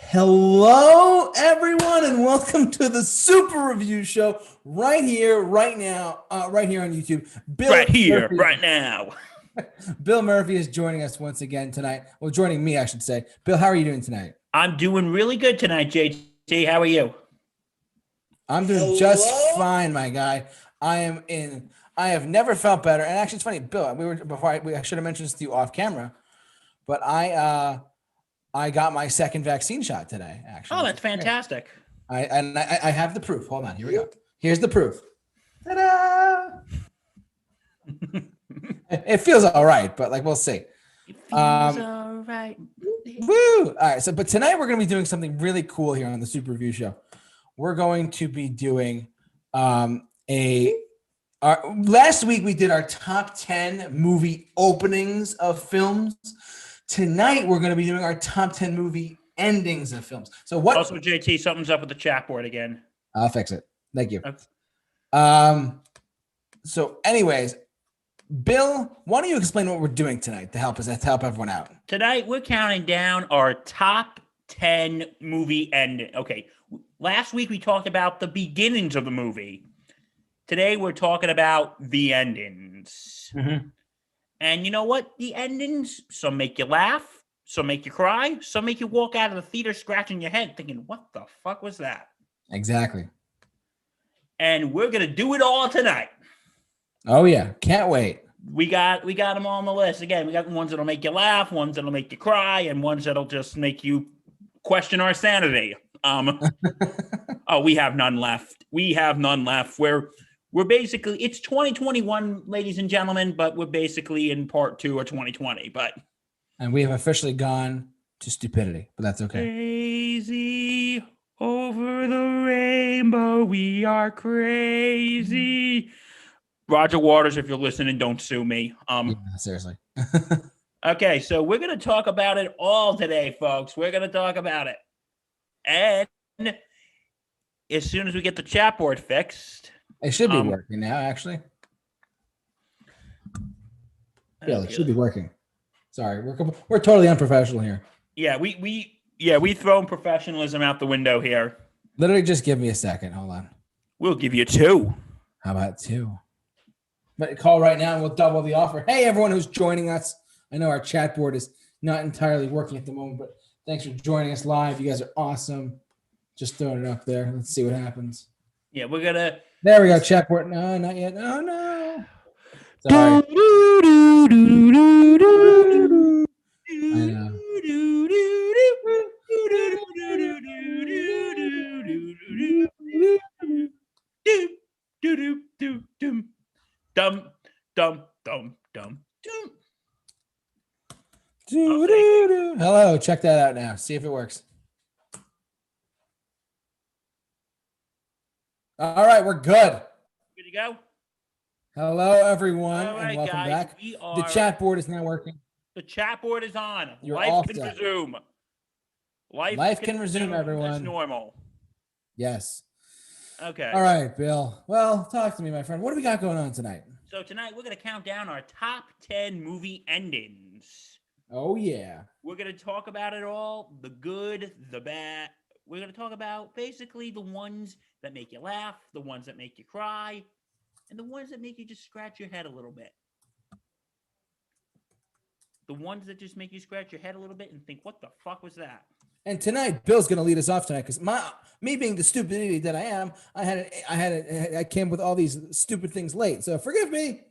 Hello, everyone, and welcome to the Super Review Show right here, right now, right here on YouTube. Right here, right now. Bill Murphy is joining us once again tonight. Well, joining me, I should say. Bill, how are you doing tonight? I'm doing really good tonight, JT. How are you? I'm doing just fine, my guy. I have never felt better. And actually, it's funny, Bill. I should have mentioned this to you off camera, but I got my second vaccine shot today. Actually, Oh, that's fantastic. I have the proof. Hold on, here we go. Here's the proof. Ta-da! It feels all right, but we'll see. It feels all right. Woo! All right, but tonight we're going to be doing something really cool here on the Super Review Show. We're going to be doing last week we did our top 10 movie openings of films. Tonight we're going to be doing our top 10 movie endings of films. So what? Also, JT, something's up with the chat board again. I'll fix it. Thank you. Okay. So anyways, Bill, why don't you explain what we're doing tonight to help everyone out? Tonight we're counting down our top 10 movie ending. Okay. Last week we talked about the beginnings of the movie. Today we're talking about the endings. Mm-hmm. And you know what? The endings, some make you laugh, some make you cry, some make you walk out of the theater scratching your head thinking, what the fuck was that? Exactly. And we're going to do it all tonight. Oh, yeah. Can't wait. We got them all on the list. Again, we got ones that'll make you laugh, ones that'll make you cry, and ones that'll just make you question our sanity. Oh, we have none left. We're basically, it's 2021, ladies and gentlemen, but we're basically in part 2 of 2020. And we have officially gone to stupidity, but that's okay. Crazy over the rainbow, we are crazy. Roger Waters, if you're listening, don't sue me. Yeah, seriously. Okay, so we're going to talk about it all today, folks. We're going to talk about it. And as soon as we get the chat board fixed, it should be working now, actually. Yeah, it should be working. Sorry, we're totally unprofessional here. Yeah, we thrown professionalism out the window here. Literally, just give me a second. Hold on. We'll give you 2. How about 2? But call right now and we'll double the offer. Hey, everyone who's joining us. I know our chat board is not entirely working at the moment, but thanks for joining us live. You guys are awesome. Just throwing it up there. Let's see what happens. Yeah, we're gonna. There we go. Chat board. No, not yet. Oh no. Sorry. I know. Hello, check that out now. See if it works. All right, we're good. Good to go. Hello, everyone, and welcome back. The chat board is now working. The chat board is on. Life can resume. Life can resume, everyone. As normal. Yes. Okay. All right, Bill. Well, talk to me, my friend. What do we got going on tonight? So tonight we're going to count down our top 10 movie endings. Oh, yeah. We're going to talk about it all, the good, the bad. We're going to talk about basically the ones that make you laugh, the ones that make you cry, and the ones that make you just scratch your head a little bit. The ones that just make you scratch your head a little bit and think, what the fuck was that? And tonight, Bill's going to lead us off tonight because me being the stupid idiot that I am, I came with all these stupid things late. So forgive me.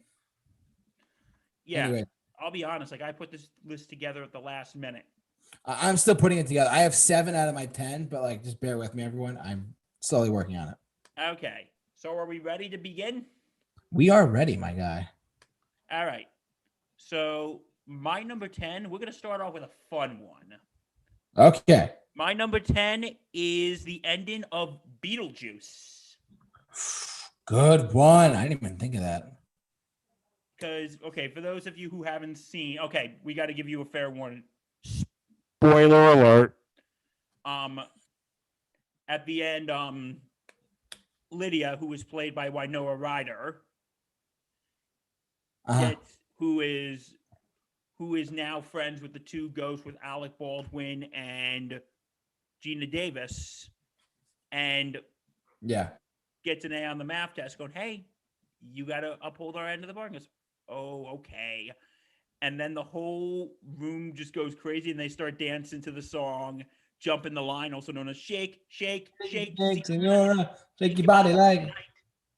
Yeah. Anyway. I'll be honest. I put this list together at the last minute. I'm still putting it together. I have 7 out of my 10, but just bear with me, everyone. I'm slowly working on it. Okay. So are we ready to begin? We are ready, my guy. All right. So my number 10, we're going to start off with a fun one. Okay. My number 10 is the ending of Beetlejuice. Good one. I didn't even think of that. Because, okay, for those of you who haven't seen, okay, we got to give you a fair warning. Spoiler alert. At the end, Lydia, who was played by Winona Ryder, who is now friends with the two ghosts, with Alec Baldwin and Gina Davis and gets an A on the math test going, hey, you got to uphold our end of the bargain. Goes, oh, okay. And then the whole room just goes crazy and they start dancing to the song, jumping the line, also known as shake, shake, shake. Shake, senora, shake your body like.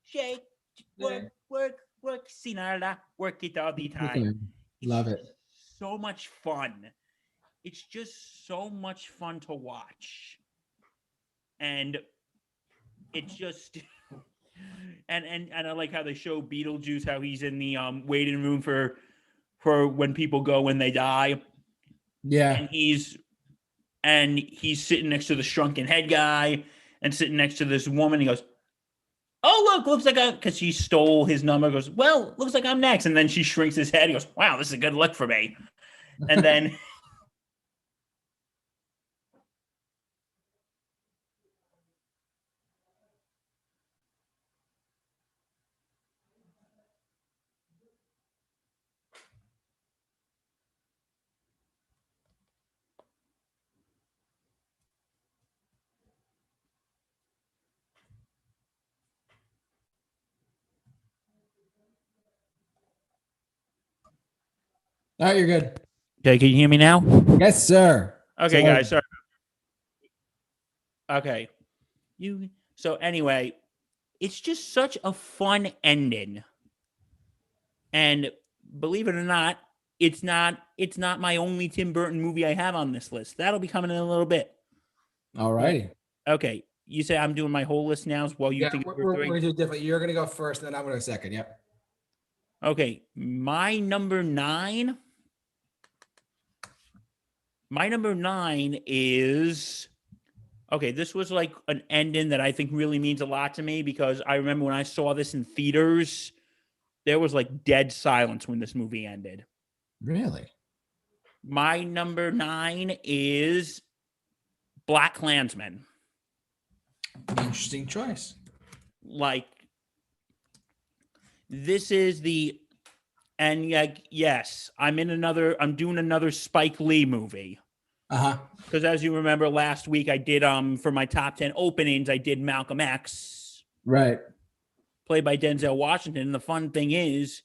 Shake, work, senora, work it all the time. Love it. So much fun. It's just so much fun to watch. And it's just... And I like how they show Beetlejuice, how he's in the waiting room for when people go when they die. Yeah. And he's sitting next to the shrunken head guy and sitting next to this woman. He goes, oh, look, looks like because she stole his number. He goes, well, looks like I'm next. And then she shrinks his head. He goes, wow, this is a good look for me. And then... All right, you're good. Okay, can you hear me now? Yes, sir. Okay, guys, sorry. Okay. So anyway, it's just such a fun ending. And believe it or not, it's not my only Tim Burton movie I have on this list. That'll be coming in a little bit. All righty. Okay. You say I'm doing my whole list now while you think we're going to do different. You're going to go first, and then I'm going to go second. Yep. Okay. My number nine is... Okay, this was like an ending that I think really means a lot to me because I remember when I saw this in theaters, there was like dead silence when this movie ended. Really? My number 9 is Black Klansman. Interesting choice. Like, this is the... And yes, I'm doing another Spike Lee movie. Uh-huh. Because as you remember, last week I did, for my top 10 openings, I did Malcolm X. Right. Played by Denzel Washington. And the fun thing is,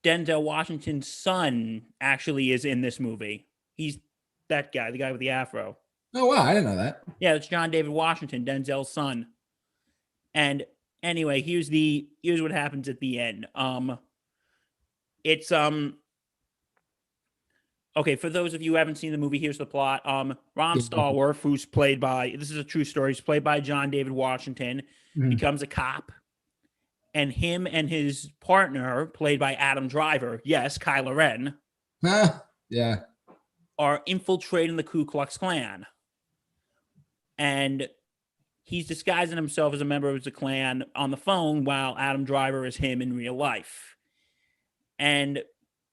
Denzel Washington's son actually is in this movie. He's that guy, the guy with the afro. Oh, wow. I didn't know that. Yeah, it's John David Washington, Denzel's son. And anyway, here's what happens at the end. It's okay, for those of you who haven't seen the movie, here's the plot. Ron Stallworth, who's played by, this is a true story, he's played by John David Washington, becomes a cop, and him and his partner, played by Adam Driver, yes, Kylo Ren, yeah, are infiltrating the Ku Klux Klan. And he's disguising himself as a member of the Klan on the phone while Adam Driver is him in real life. And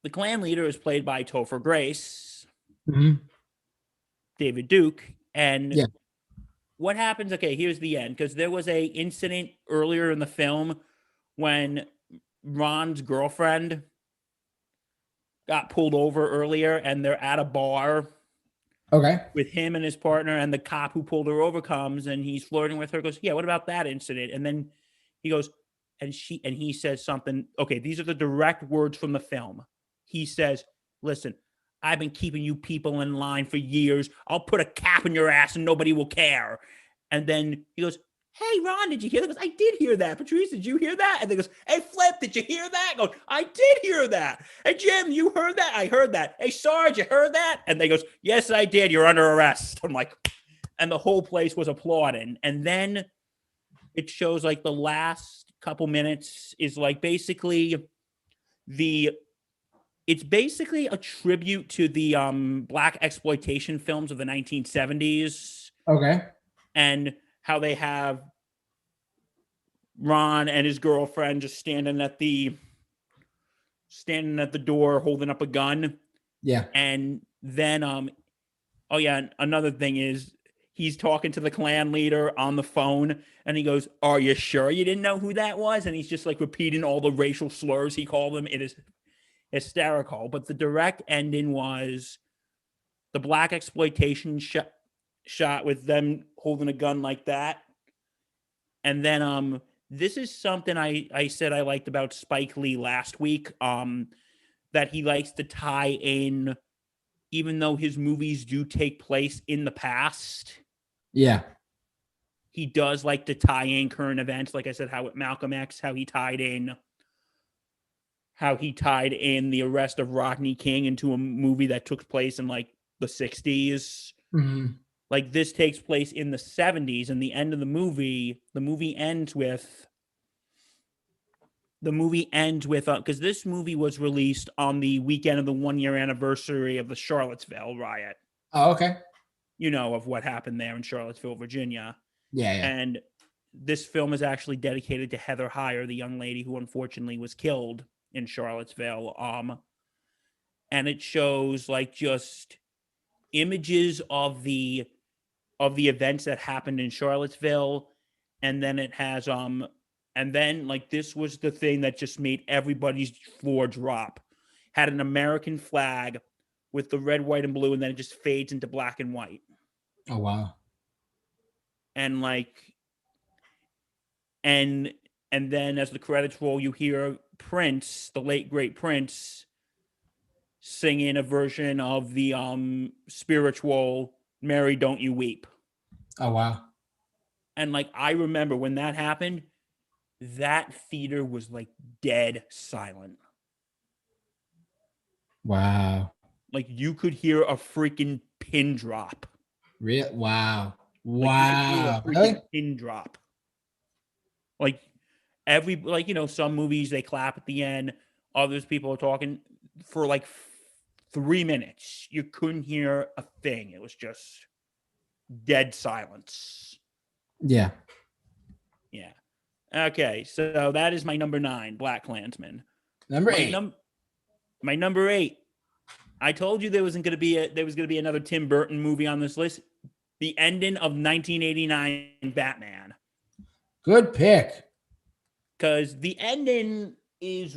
the Klan leader is played by Topher Grace, David Duke. And what happens? Okay, here's the end. Because there was a incident earlier in the film when Ron's girlfriend got pulled over earlier, and they're at a bar. Okay. With him and his partner, and the cop who pulled her over comes, and he's flirting with her. Goes, yeah, what about that incident? And then he goes, and he says something. Okay, these are the direct words from the film. He says, listen, I've been keeping you people in line for years. I'll put a cap in your ass and nobody will care. And then he goes, hey, Ron, did you hear that? He goes, I did hear that. Patrice, did you hear that? And then he goes, hey, Flip, did you hear that? Goes, I did hear that. Hey, Jim, you heard that? I heard that. Hey, Sarge, you heard that? And they goes, yes, I did. You're under arrest. I'm like, and the whole place was applauding. And then it shows like the last couple minutes is like basically it's basically a tribute to the black exploitation films of the 1970s. Okay. And how they have Ron and his girlfriend just standing at the door holding up a gun. Yeah. And then another thing is he's talking to the Klan leader on the phone and he goes, are you sure you didn't know who that was? And he's just like repeating all the racial slurs he called them. It is hysterical. But the direct ending was the black exploitation shot with them holding a gun like that. And then this is something I said I liked about Spike Lee last week, that he likes to tie in, even though his movies do take place in the past. Yeah. He does like to tie in current events, like I said, how with Malcolm X, how he tied in the arrest of Rodney King into a movie that took place in like the 60s. Mm-hmm. Like this takes place in the 70s, and the end of the movie ends with because this movie was released on the weekend of the 1-year anniversary of the Charlottesville riot. Oh, okay. You know, of what happened there in Charlottesville, Virginia. Yeah. And this film is actually dedicated to Heather Heyer, the young lady who unfortunately was killed in Charlottesville. And it shows like just images of the events that happened in Charlottesville. And then it has and then like this was the thing that just made everybody's floor drop. Had an American flag with the red, white, and blue, and then it just fades into black and white. Oh wow. And like and then as the credits roll, you hear Prince, the late great Prince, singing a version of the spiritual Mary Don't You Weep. Oh wow. And like I remember when that happened, that theater was like dead silent. Wow. Like you could hear a freaking pin drop. Real wow. Like, Wow. freaking pin drop. Like some movies they clap at the end, others people are talking for like 3 minutes. You couldn't hear a thing. It was just dead silence. Yeah. Yeah. Okay, so that is my number 9, BlacKkKlansman. Number 8. My number 8. I told you there was going to be another Tim Burton movie on this list. The ending of 1989 Batman. Good pick. Because the ending is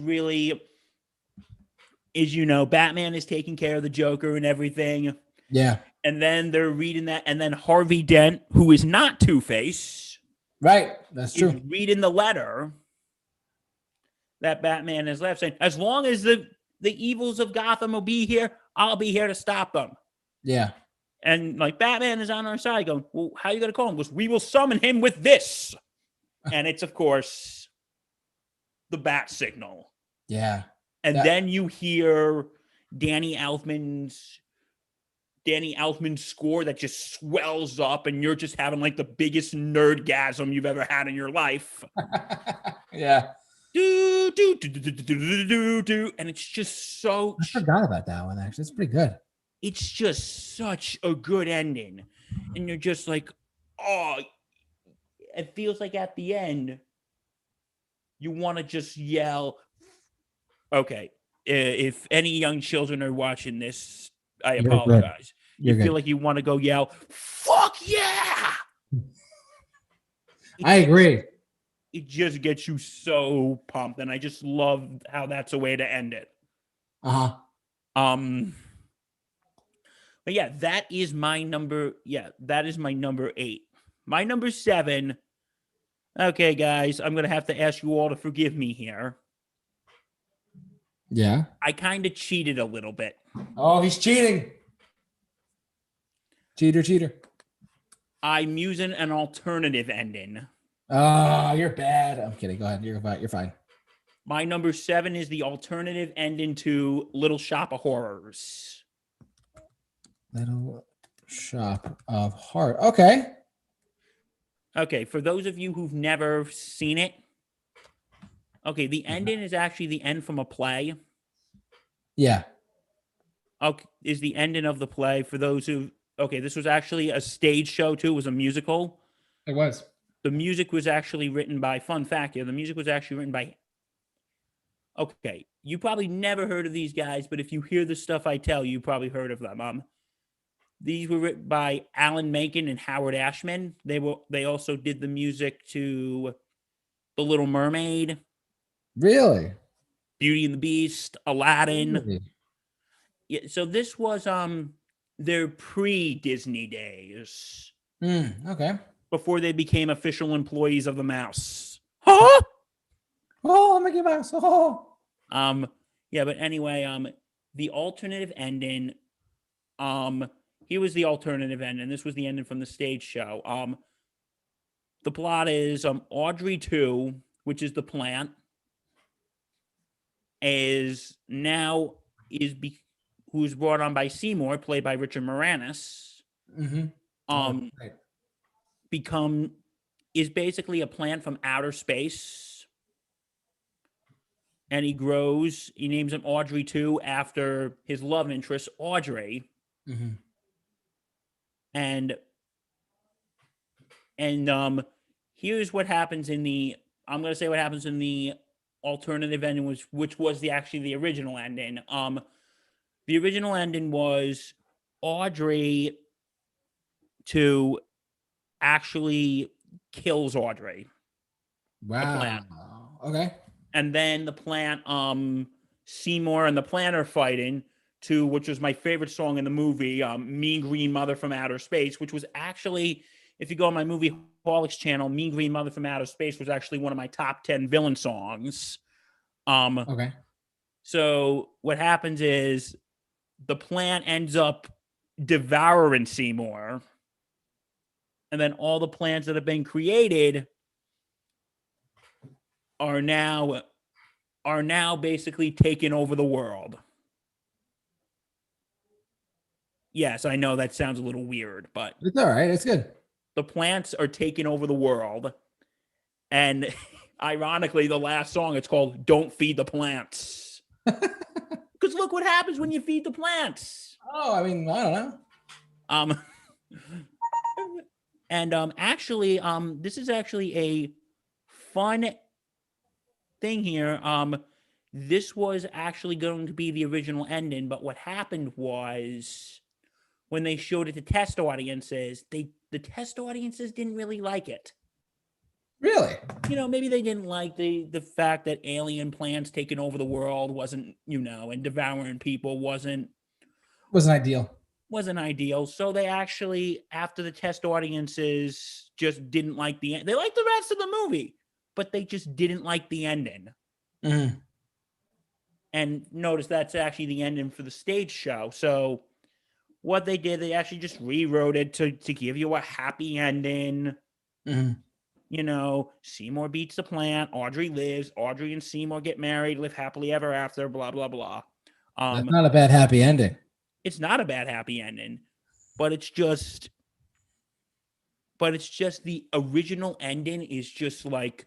Batman is taking care of the Joker and everything. Yeah. And then they're reading that, and then Harvey Dent, who is not Two-Face, right? That's true. Reading the letter that Batman has left, saying, "As long as the evils of Gotham will be here, I'll be here to stop them." Yeah. And like Batman is on our side, going, "Well, how are you going to call him?" He goes, "We will summon him with this," and it's of course the bat signal. Yeah. And then you hear Danny Elfman's score that just swells up, and you're just having like the biggest nerdgasm you've ever had in your life. Yeah. Do, do, do, do, do, do, do, do, and it's just so. I forgot about that one. Actually, it's pretty good. It's just such a good ending, and you're just like, oh, it feels like at the end you want to just yell. Okay, if any young children are watching this, I apologize. You feel like you want to go yell, "Fuck yeah!" I agree. It just gets you so pumped, and I just love how that's a way to end it. But yeah, that is my number. Yeah, that is my number 8. My number 7. Okay, guys, I'm gonna have to ask you all to forgive me here. Yeah. I kind of cheated a little bit. Oh, he's cheating. Cheater. I'm using an alternative ending. Oh, you're bad. I'm kidding. Go ahead. You're fine. My number 7 is the alternative ending to Little Shop of Horrors. Little Shop of Horrors. Okay. Okay, for those of you who've never seen it, okay, the ending is actually the end from a play. Yeah. Okay, is the ending of the play for those who. Okay, this was actually a stage show too. It was a musical. It was. The music was actually written by. Fun fact here: the music was actually written by. Okay, you probably never heard of these guys, but if you hear the stuff I tell you, probably heard of them. These were written by Alan Menken and Howard Ashman. They also did the music to The Little Mermaid. Really? Beauty and the Beast, Aladdin. Really? Yeah, so this was their pre-Disney days Okay. before they became official employees of the mouse. Huh? Oh, Mickey Mouse. Oh. Yeah, but anyway, the alternative ending, here was the alternative ending. This was the ending from the stage show. The plot is Audrey 2, which is the plant, who's brought on by Seymour, played by Richard Moranis. Right. Is basically a plant from outer space, and he names him Audrey 2 after his love interest Audrey. And here's what happens I'm going to say what happens in the alternative ending, which was actually the original ending. The original ending was Audrey 2 actually kills Audrey. Wow. The plant. Okay. And then the plant, Seymour and the plant are fighting to, which was my favorite song in the movie, Mean Green Mother from Outer Space, which was actually, if you go on my Movie Holics channel, Mean Green Mother from Outer Space was actually one of my top 10 villain songs. Okay. So what happens is the plant ends up devouring Seymour, and then all the plants that have been created are now basically taking over the world. Yes, I know that sounds a little weird, but It's all right. It's good. the plants are taking over the world. And ironically, the last song, it's called Don't Feed the Plants. Because look what happens when you feed the plants. Oh, I mean, I don't know. And actually, this is actually a fun thing here. This was actually going to be the original ending, but what happened was when they showed it to test audiences, the test audiences didn't really like it. Really? Maybe they didn't like the fact that alien plants taking over the world wasn't, and devouring people wasn't ideal. Wasn't ideal. So they actually, after the test audiences just didn't like the end. They liked the rest of the movie, but they just didn't like the ending. And notice that's actually the ending for the stage show. So what they did, they actually just rewrote it to give you a happy ending. Seymour beats the plant. Audrey lives. Audrey and Seymour get married, live happily ever after, blah, blah, blah. That's not a bad happy ending. It's not a bad happy ending, but it's just the original ending is just like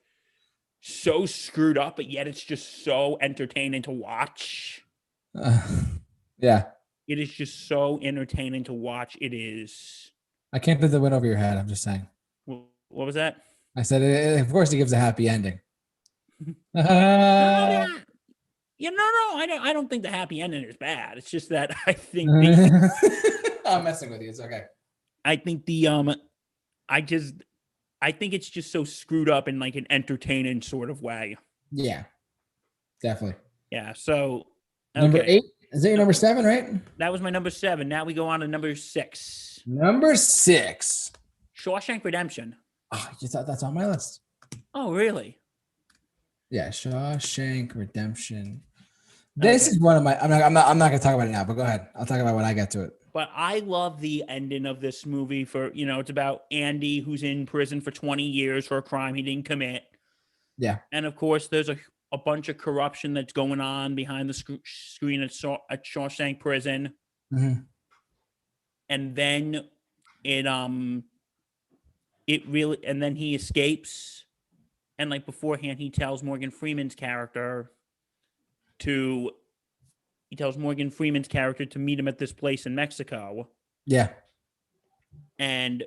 so screwed up, but yet it's just so entertaining to watch. Yeah. It is just so entertaining to watch. It is. I can't put the win over your head. I'm just saying. What was that? I said, of course, he gives a happy ending. No, I don't think the happy ending is bad. It's just that I think I'm messing with you. It's okay. I think I think it's just so screwed up in like an entertaining sort of way. Yeah, definitely. Yeah. So number 8, is that your number 7, right? That was my number 7. Now we go on to number 6. Number 6, Shawshank Redemption. Oh, you thought that's on my list? Oh, really? Yeah, Shawshank Redemption. This is one of my. I'm not going to talk about it now, but go ahead. I'll talk about when I get to it. But I love the ending of this movie. It's about Andy, who's in prison for 20 years for a crime he didn't commit. Yeah, and of course, there's a bunch of corruption that's going on behind the screen at Shawshank Prison. And then and then he escapes. And like beforehand, he tells Morgan Freeman's character to meet him at this place in Mexico. Yeah. And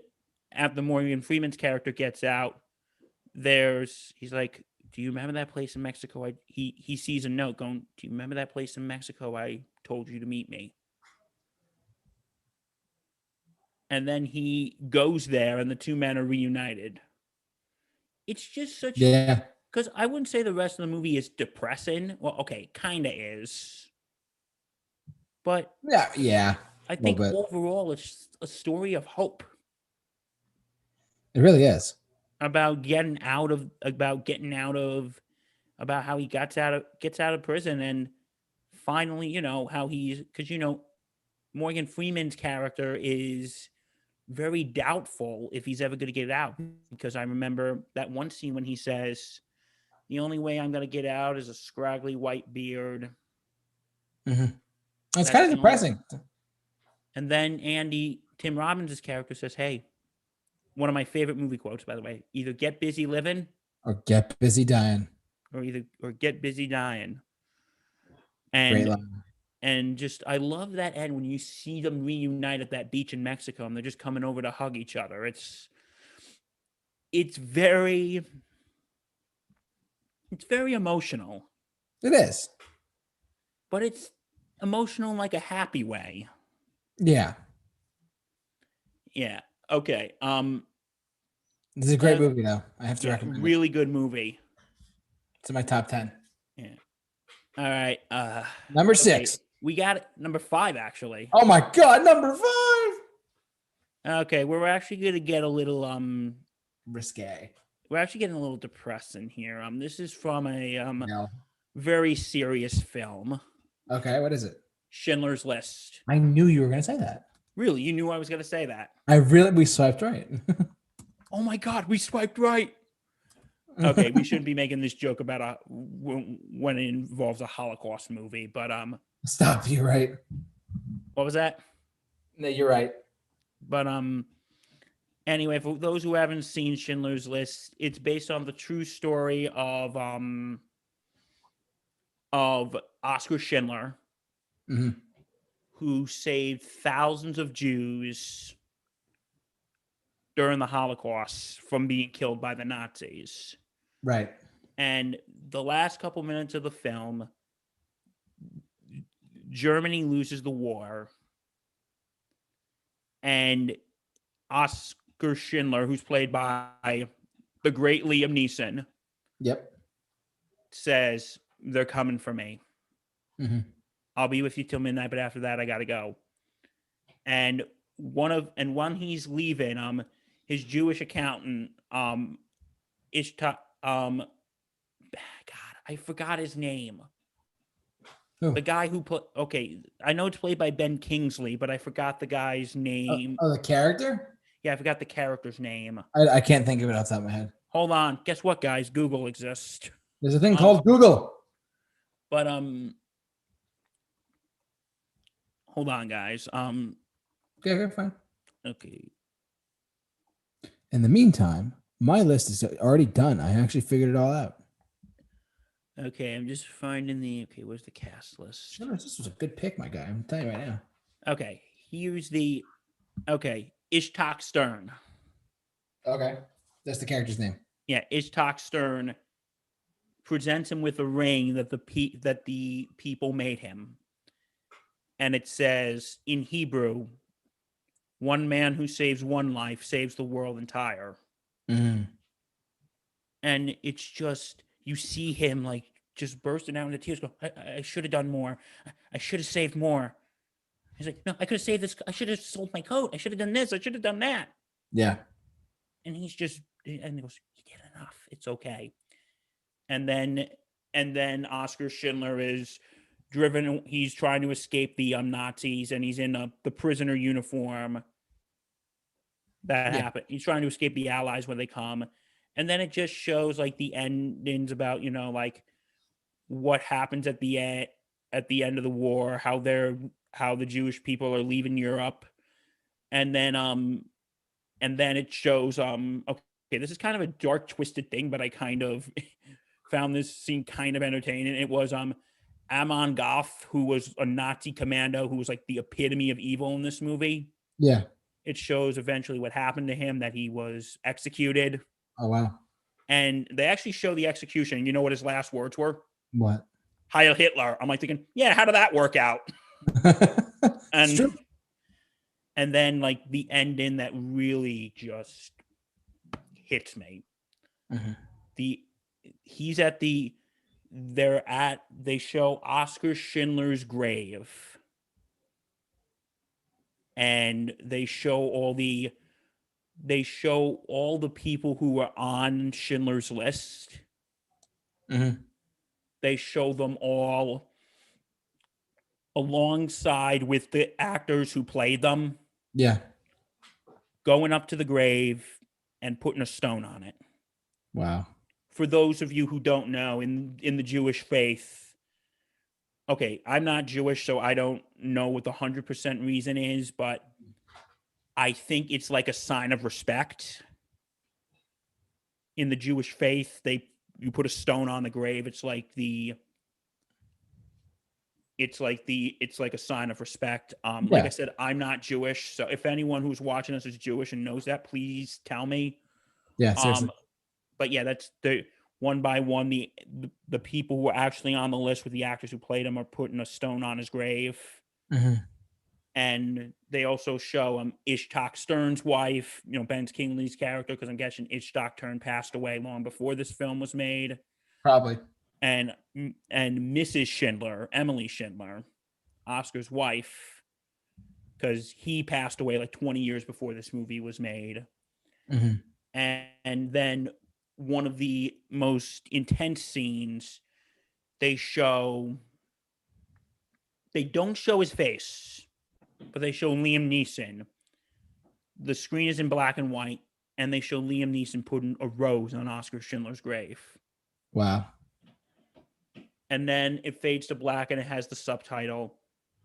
after Morgan Freeman's character gets out, he's like, do you remember that place in Mexico? He sees a note going, do you remember that place in Mexico? I told you to meet me. And then he goes there and the two men are reunited. It's just such... Yeah. Because I wouldn't say the rest of the movie is depressing. Well, okay, kind of is. But... Yeah. I little think bit. overall it's a story of hope It really is. about how he gets out of prison and finally, how he's because Morgan Freeman's character is very doubtful if he's ever going to get out, because I remember that one scene when he says, "The only way I'm going to get out is a scraggly white beard." Mm-hmm. It's That's kind of the only. depressing. And then Tim Robbins' character says, "Hey," one of my favorite movie quotes, by the way, either get busy living Or get busy dying. or get busy dying. Great And line. just I love that end when you see them reunite at that beach in Mexico and they're just coming over to hug each other. It's very emotional, It is. but it's emotional in like a happy way. Yeah. Yeah. Okay. This is a great movie, though. I have to Yeah, recommend it. really good movie. It's in my top 10. Yeah. All right. Number Okay, 6. we got number 5 actually. Oh my God, number 5. Okay, we're actually gonna get a little Risque. we're actually getting a little depressing here. This is from a No. very serious film, Okay, what is it? Schindler's List. I knew you were going to say that. Really, you knew I was gonna say that? We swiped right. Oh my God, we swiped right. Okay, we shouldn't be making this joke about when it involves a Holocaust movie, but Stop, you're right. what was that? No, you're right. But anyway, for those who haven't seen Schindler's List, it's based on the true story of Oscar Schindler, Mm-hmm. who saved thousands of Jews during the Holocaust from being killed by the Nazis. Right. And the last couple minutes of the film, Germany loses the war, and Oscar Schindler, who's played by the great Liam Neeson, Yep. says, "They're coming for me. Mm-hmm. I'll be with you till midnight, but after that, I gotta go." And when he's leaving, his Jewish accountant, Ishtar, God, I forgot his name. Who? The guy who I know it's played by Ben Kingsley, but I forgot the guy's name. Oh, the character? Yeah, I forgot the character's name. I can't think of it off the top of my head. Hold on. Guess what, guys? Google exists. There's a thing called Google. But hold on, guys. Okay, fine. Okay. In the meantime, my list is already done. I actually figured it all out. Okay, I'm just finding where's the cast list? This was a good pick, my guy. I'm telling you right now. Okay, here's Ishtar Stern. Okay. That's the character's name. Yeah, Ishtar Stern presents him with a ring that the people made him. And it says in Hebrew, "One man who saves one life saves the world entire." Mm-hmm. And it's just, you see him like just bursting out into tears, go, I should have done more. I should have saved more. He's like, no, I could have saved this. I should have sold my coat. I should have done this. I should have done that. Yeah. And he goes, you did enough. It's okay. And then Oscar Schindler is driven. He's trying to escape the Nazis, and he's in the prisoner uniform. That happened. He's trying to escape the Allies when they come. And then it just shows like the endings about, like what happens at the end of the war, how the Jewish people are leaving Europe. And then it shows okay, this is kind of a dark, twisted thing, but I kind of found this scene kind of entertaining. It was Amon Goth, who was a Nazi commando who was like the epitome of evil in this movie. Yeah. It shows eventually what happened to him, that he was executed. Oh, wow. And they actually show the execution. You know what his last words were? What? Heil Hitler. I'm like thinking, yeah, how did that work out? It's true. And then like the ending that really just hits me. Mm-hmm. They show Oscar Schindler's grave. and they show all the people who were on Schindler's List. Mm-hmm. They show them all alongside with the actors who played them, Yeah. going up to the grave and putting a stone on it. Wow. For those of you who don't know, in the Jewish faith, okay, I'm not Jewish, so I don't know what the 100% reason is, but I think it's like a sign of respect. In the Jewish faith, you put a stone on the grave. It's like a sign of respect. Like I said, I'm not Jewish, so if anyone who's watching us is Jewish and knows that, please tell me. Yeah, seriously. But yeah, that's the one by one. The people who are actually on the list with the actors who played him are putting a stone on his grave. Mm-hmm. And they also show Ishtok Stern's wife, Ben Kingsley's character, because I'm guessing Ishtok Stern passed away long before this film was made. Probably. And Mrs. Schindler, Emily Schindler, Oscar's wife, because he passed away like 20 years before this movie was made. Mm-hmm. And then one of the most intense scenes, they don't show his face, but they show Liam Neeson. The screen is in black and white, and they show Liam Neeson putting a rose on Oscar Schindler's grave. Wow. And then it fades to black, and it has the subtitle,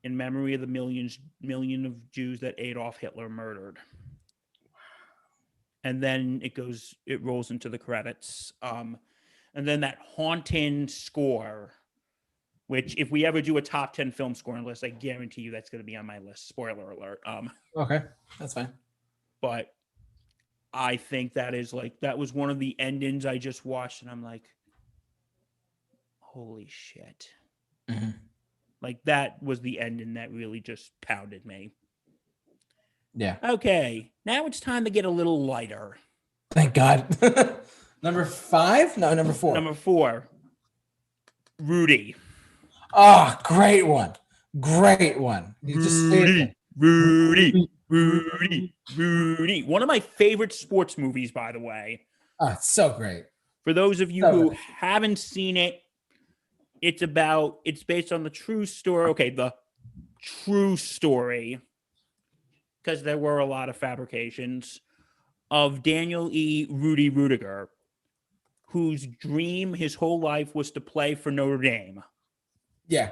"In memory of the million of Jews that Adolf Hitler murdered." And then it rolls into the credits. And then that haunting score, which if we ever do a top 10 film scoring list, I guarantee you that's going to be on my list. Spoiler alert. Okay, that's fine. But I think that was one of the endings I just watched, and I'm like, holy shit. Mm-hmm. Like, that was the ending that really just pounded me. Yeah. Okay, now it's time to get a little lighter. Thank God. Number 5? No, number 4. Number 4, Rudy. Oh, great one. Great one. Rudy. One of my favorite sports movies, by the way. Oh, it's so great. For those of you who haven't seen it, it's based on the true story. Okay, the true story, because there were a lot of fabrications, of Daniel E. Rudy Rudiger, whose dream his whole life was to play for Notre Dame. Yeah.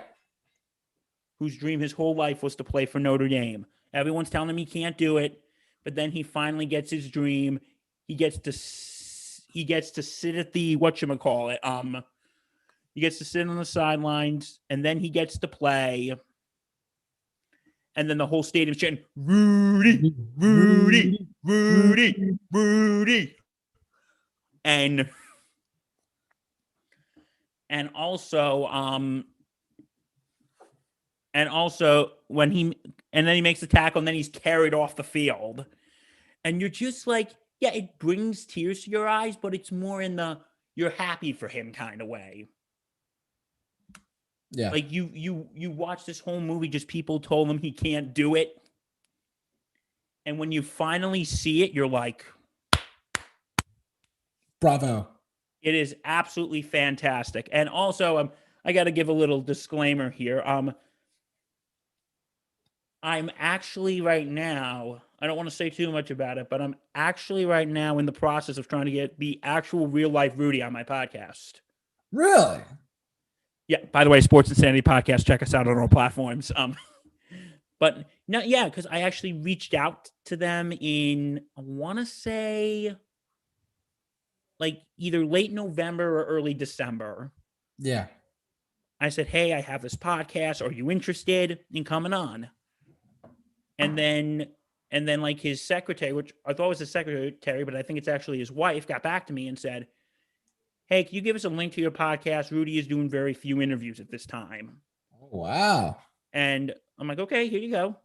Whose dream his whole life was to play for Notre Dame. Everyone's telling him he can't do it, but then he finally gets his dream. He gets to sit at the whatchamacallit. He gets to sit on the sidelines, and then he gets to play. And then the whole stadium's chanting, Rudy, Rudy, Rudy, Rudy. And also then he makes the tackle, and then he's carried off the field. And you're just like, yeah, it brings tears to your eyes, but it's more in the you're happy for him kind of way. Yeah. Like you watch this whole movie, just people told him he can't do it. And when you finally see it, you're like, bravo. It is absolutely fantastic. And also, I got to give a little disclaimer here. I'm actually right now, I don't want to say too much about it, but I'm actually right now in the process of trying to get the actual real life Rudy on my podcast. Really? Yeah. By the way, Sports Insanity Podcast, check us out on all platforms. But no, yeah, because I actually reached out to them in, I want to say, like either late November or early December. Yeah. I said, hey, I have this podcast. Are you interested in coming on? And then like his secretary, which I thought was his secretary, but I think it's actually his wife, got back to me and said, hey, can you give us a link to your podcast? Rudy is doing very few interviews at this time. Oh, wow. And I'm like, okay, here you go.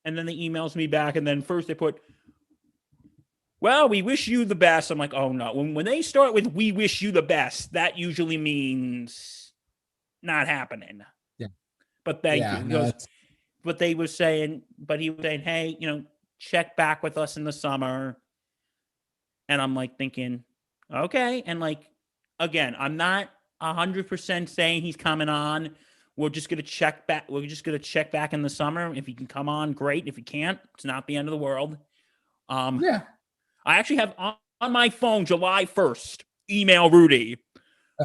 And then they emails me back. And then first they put, well, we wish you the best. I'm like, oh no. When they start with we wish you the best, that usually means not happening. Yeah. But thank you. Because but he was saying, hey, check back with us in the summer. And I'm like thinking, okay. And like, again, I'm not 100% saying he's coming on. We're just going to check back. We're just going to check back in the summer. If he can come on, great. If he can't, it's not the end of the world. Yeah. I actually have on my phone, July 1st, email Rudy.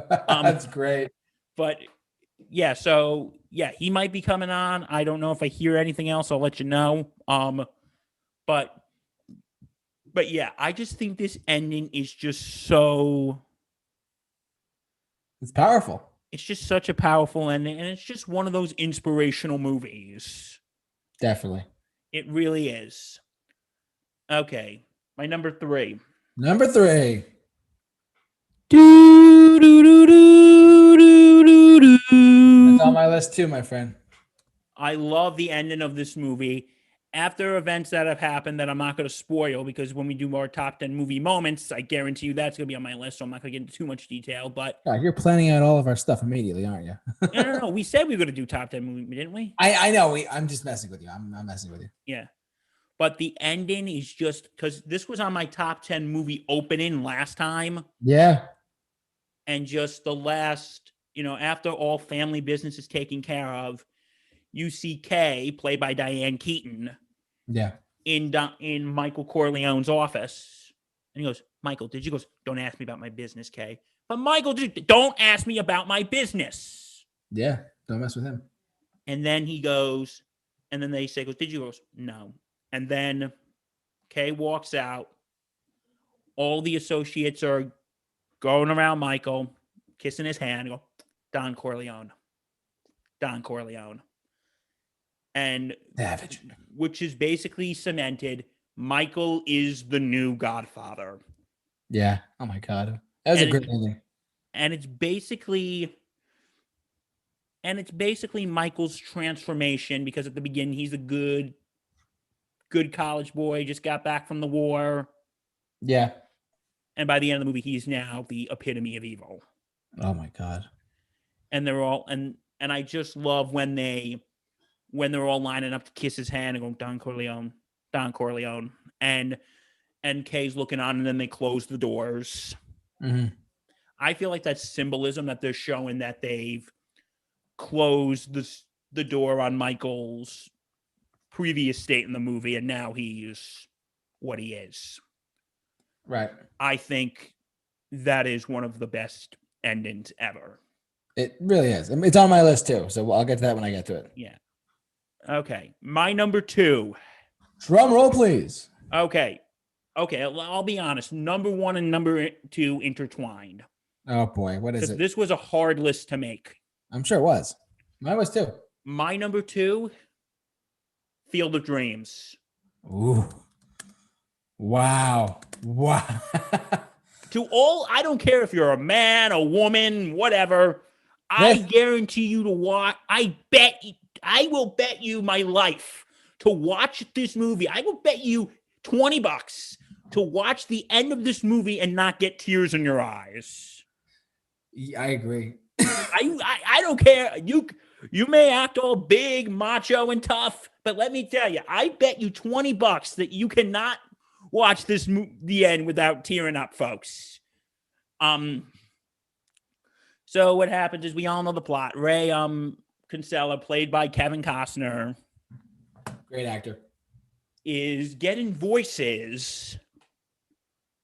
That's great. But yeah, so yeah, he might be coming on. I don't know if I hear anything else. I'll let you know. But yeah, I just think this ending is just so. It's powerful. It's just such a powerful ending, and it's just one of those inspirational movies. Definitely. It really is. Okay, my number 3. Number 3. It's on my list too, my friend. I love the ending of this movie. After events that have happened that I'm not going to spoil, because when we do more top 10 movie moments, I guarantee you that's going to be on my list, so I'm not going to get into too much detail. But you're planning out all of our stuff immediately, aren't you? No. We said we were going to do top 10 movie, didn't we? I know. I'm just messing with you. I'm messing with you. Yeah. But the ending is just because this was on my top 10 movie opening last time. Yeah. And just the last, after all family business is taken care of, you see Kay, played by Diane Keaton, yeah, in Michael Corleone's office. And he goes, Michael, he goes, don't ask me about my business, Kay. But Michael, don't ask me about my business. Yeah, don't mess with him. And then he goes, and then they say, did you? He goes, no. And then Kay walks out. All the associates are going around Michael, kissing his hand, go, Don Corleone. Don Corleone. And savage, which is basically cemented, Michael is the new Godfather. Yeah. Oh my God. That was a great ending. And it's basically Michael's transformation, because at the beginning he's a good college boy, just got back from the war. Yeah. And by the end of the movie, he's now the epitome of evil. Oh my God. And they're all and I just love when they're all lining up to kiss his hand and going, Don Corleone. And Kay's looking on, and then they close the doors. Mm-hmm. I feel like that's symbolism, that they're showing that they've closed the door on Michael's previous state in the movie, and now he's what he is. Right. I think that is one of the best endings ever. It really is. It's on my list too, so I'll get to that when I get to it. Yeah. Okay. My number 2. Drum roll, please. Okay. I'll be honest. Number 1 and number 2 intertwined. Oh boy, what is it? This was a hard list to make. I'm sure it was. Mine was too. My number 2, Field of Dreams. Ooh. Wow. To all, I don't care if you're a man, a woman, whatever. I guarantee you to watch. I will bet you my life to watch this movie. I will bet you $20 to watch the end of this movie and not get tears in your eyes. I agree. I don't care. You may act all big, macho, and tough, but let me tell you, I bet you $20 that you cannot watch the end without tearing up, folks. So what happens is, we all know the plot. Ray Kinsella, played by Kevin Costner, great actor, is getting voices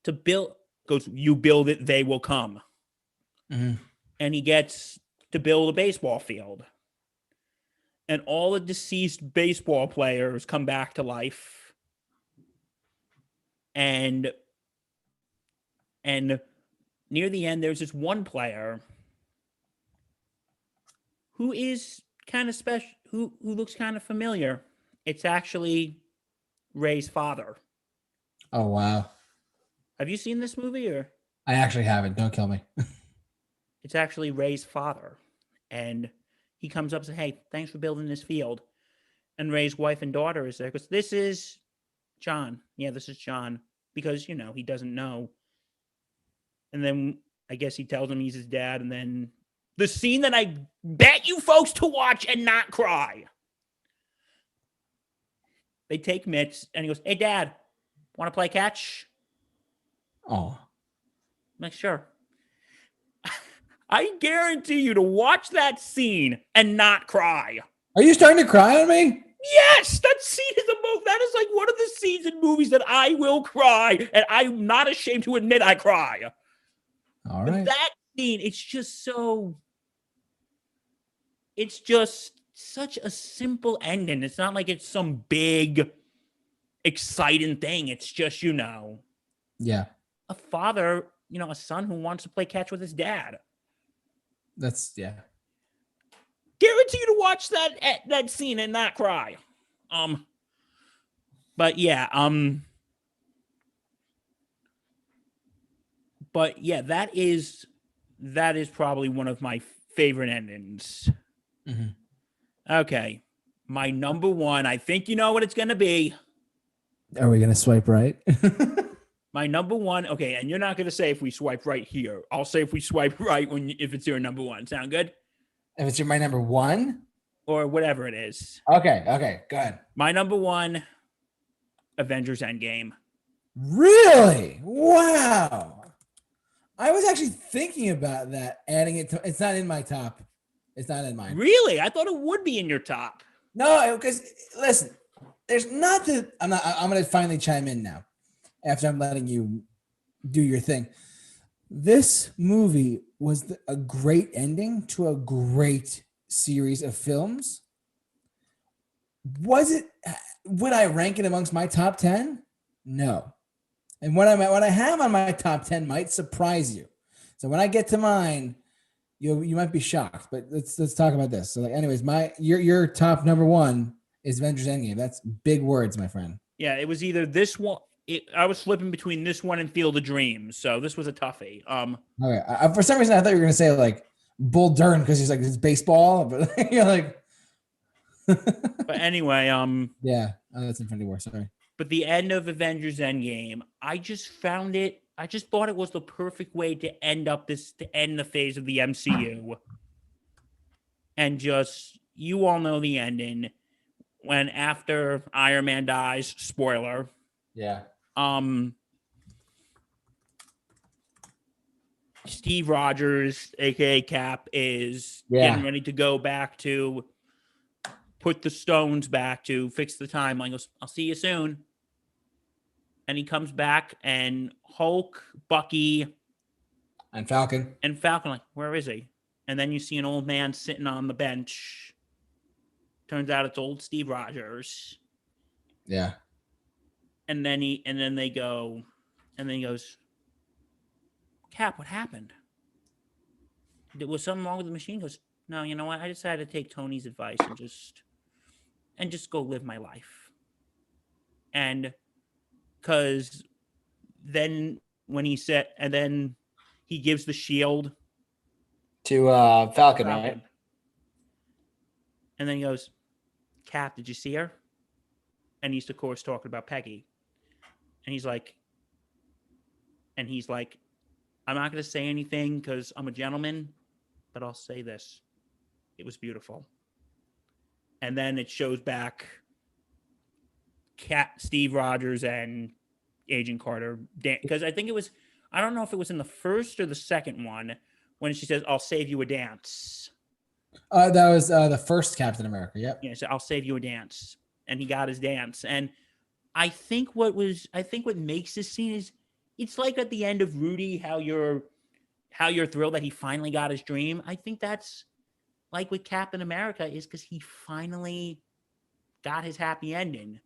to build. Goes, you build it, they will come. Mm-hmm. And he gets to build a baseball field. And all the deceased baseball players come back to life. And near the end, there's this one player who is kind of special, who looks kind of familiar. It's actually Ray's father. Oh, wow. Have you seen this movie? Or I actually haven't. Don't kill me. It's actually Ray's father. And he comes up and says, hey, thanks for building this field. And Ray's wife and daughter is there. Because this is John. Yeah, this is John. Because, he doesn't know. And then I guess he tells him he's his dad. And then the scene that I bet you folks to watch and not cry. They take mitts, and he goes, "Hey, Dad, want to play catch?" Oh, I'm like, "Sure." I guarantee you to watch that scene and not cry. are you starting to cry on me? Yes, that scene is the most. That is like one of the scenes in movies that I will cry, and I'm not ashamed to admit I cry. All But right. that scene, it's just so. It's just such a simple ending. It's not like it's some big, exciting thing. It's just Yeah, a father, a son who wants to play catch with his dad. yeah. Guarantee you to watch that scene and not cry. But yeah, that is probably one of my favorite endings. Mm-hmm. Okay, my number one. I think you know what it's gonna be. Are we gonna swipe right? My number one. Okay, and you're not gonna say if we swipe right here. I'll say if we swipe right if it's your number one. Sound good? If it's my number one, or whatever it is. Okay, go ahead. My number one, Avengers Endgame. Really? Wow. I was actually thinking about that, adding it to. It's not in my top. It's not in mine. Really? I thought it would be in your top. No, because listen, there's nothing. I'm going to finally chime in now, after I'm letting you do your thing. This movie was a great ending to a great series of films. Would I rank it amongst my top 10? No. And what I have on my top 10 might surprise you. So when I get to mine, you might be shocked. But let's talk about this. So anyways, your top number one is Avengers Endgame. That's big words, my friend. Yeah, it was either this one. I was flipping between this one and Field of Dreams, so this was a toughie. Okay. For some reason, I thought you were gonna say like Bull Durham because he's like this baseball, but you're like. But anyway, yeah, that's Infinity War. Sorry. But the end of Avengers Endgame, I just thought it was the perfect way to end the phase of the MCU. And just, you all know the ending. When after Iron Man dies, spoiler. Yeah. Steve Rogers, aka Cap, is getting ready to go back to put the stones back to fix the timeline. Goes, I'll see you soon. And he comes back, and Hulk, Bucky, and Falcon, like, where is he? And then you see an old man sitting on the bench. Turns out it's old Steve Rogers. Yeah. And then he goes, Cap, what happened? Was something wrong with the machine? He goes, no, you know what? I decided to take Tony's advice and just go live my life. And because then when he said, and then he gives the shield to Falcon, right? And then he goes, Cap, did you see her? And he's, of course, talking about Peggy. And he's like, I'm not going to say anything because I'm a gentleman, but I'll say this. It was beautiful. And then it shows back Steve Rogers and Agent Carter. Because I think I don't know if it was in the first or the second one when she says, I'll save you a dance. That was the first Captain America. Yep. Yeah, so I'll save you a dance. And he got his dance. And I think what makes this scene is it's like at the end of Rudy, how you're thrilled that he finally got his dream. I think that's like with Captain America is because he finally got his happy ending.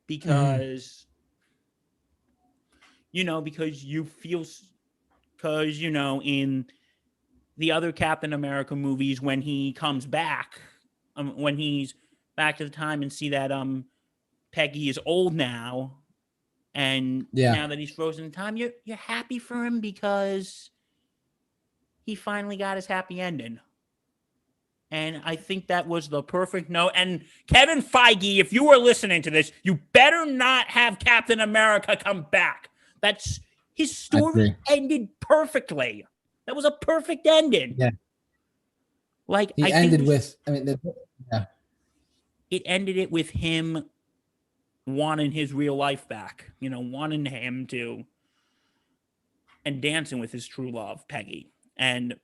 Because, because you feel, in the other Captain America movies, when he comes back, when he's back to the time and see that Peggy is old now, and now that he's frozen in time, you're happy for him because he finally got his happy ending. And I think that was the perfect note. And Kevin Feige, if you are listening to this, you better not have Captain America come back. That's his story ended perfectly. That was a perfect ending. Yeah. Like it ended it with him wanting his real life back, wanting him to, and dancing with his true love, Peggy. And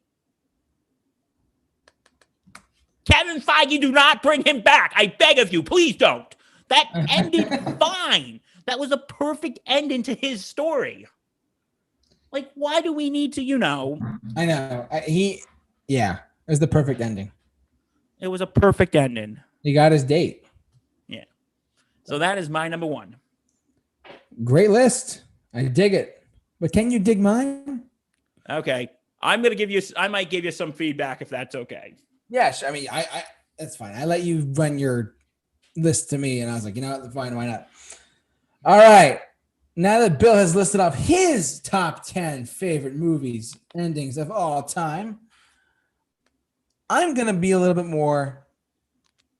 Kevin Feige, do not bring him back. I beg of you, please don't. That ended fine. That was a perfect ending to his story. Like, why do we need to, I know. It was the perfect ending. It was a perfect ending. He got his date. Yeah. So that is my number one. Great list. I dig it. But can you dig mine? Okay. I might give you some feedback if that's okay. Yes. I mean, I that's fine. I let you run your list to me, and I was like, you know what? Fine. Why not? All right. Now that Bill has listed off his top 10 favorite movies, endings of all time, I'm going to be a little bit more,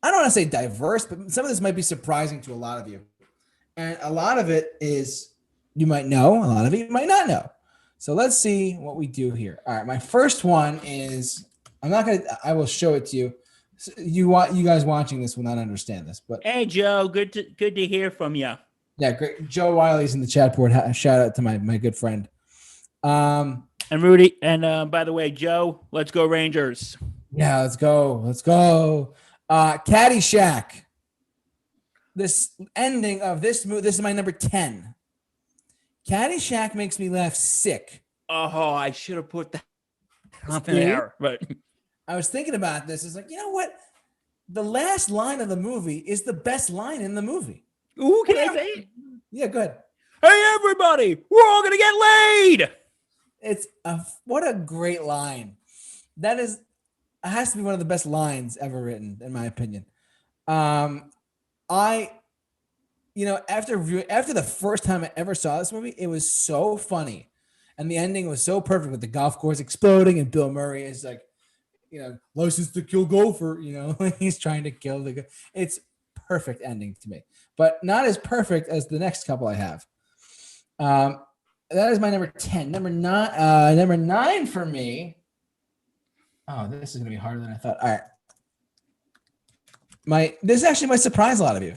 I don't want to say diverse, but some of this might be surprising to a lot of you. And a lot of it is you might know, a lot of it you might not know. So let's see what we do here. All right, my first one is, I will show it to you. You guys watching this will not understand this, but hey Joe, good to hear from you. Yeah, great. Joe Wiley's in the chat board. Shout out to my good friend. And Rudy, and by the way, Joe, let's go Rangers. Yeah, let's go. Caddyshack. This ending of this movie, this is my number 10. Caddyshack makes me laugh sick. Oh, I should have put that up in there. But I was thinking about this. It's like, you know what? The last line of the movie is the best line in the movie. Ooh, can I say it? Yeah, go ahead. Hey, everybody, we're all gonna get laid. What a great line. It has to be one of the best lines ever written, in my opinion. After the first time I ever saw this movie, it was so funny, and the ending was so perfect with the golf course exploding, and Bill Murray is like, license to kill gopher. He's trying to kill the. It's perfect ending to me, but not as perfect as the next couple I have. That is my number 10. Number 9 for me. Oh, this is gonna be harder than I thought. All right. This actually might surprise a lot of you.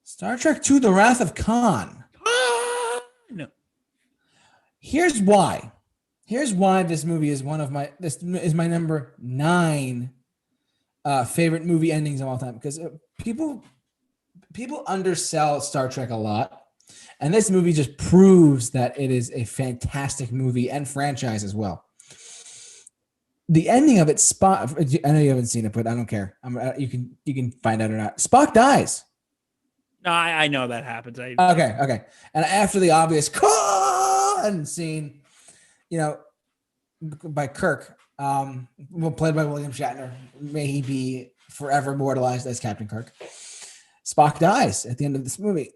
Star Trek II: The Wrath of Khan. No. Here's why. This movie is this is my number 9 favorite movie endings of all time, because people undersell Star Trek a lot. And this movie just proves that it is a fantastic movie and franchise as well. The ending of it, Spock. I know you haven't seen it, but I don't care. You can find out or not. Spock dies. No, I know that happens. Okay. And after the obvious Khan scene, by Kirk, played by William Shatner, may he be forever immortalized as Captain Kirk. Spock dies at the end of this movie.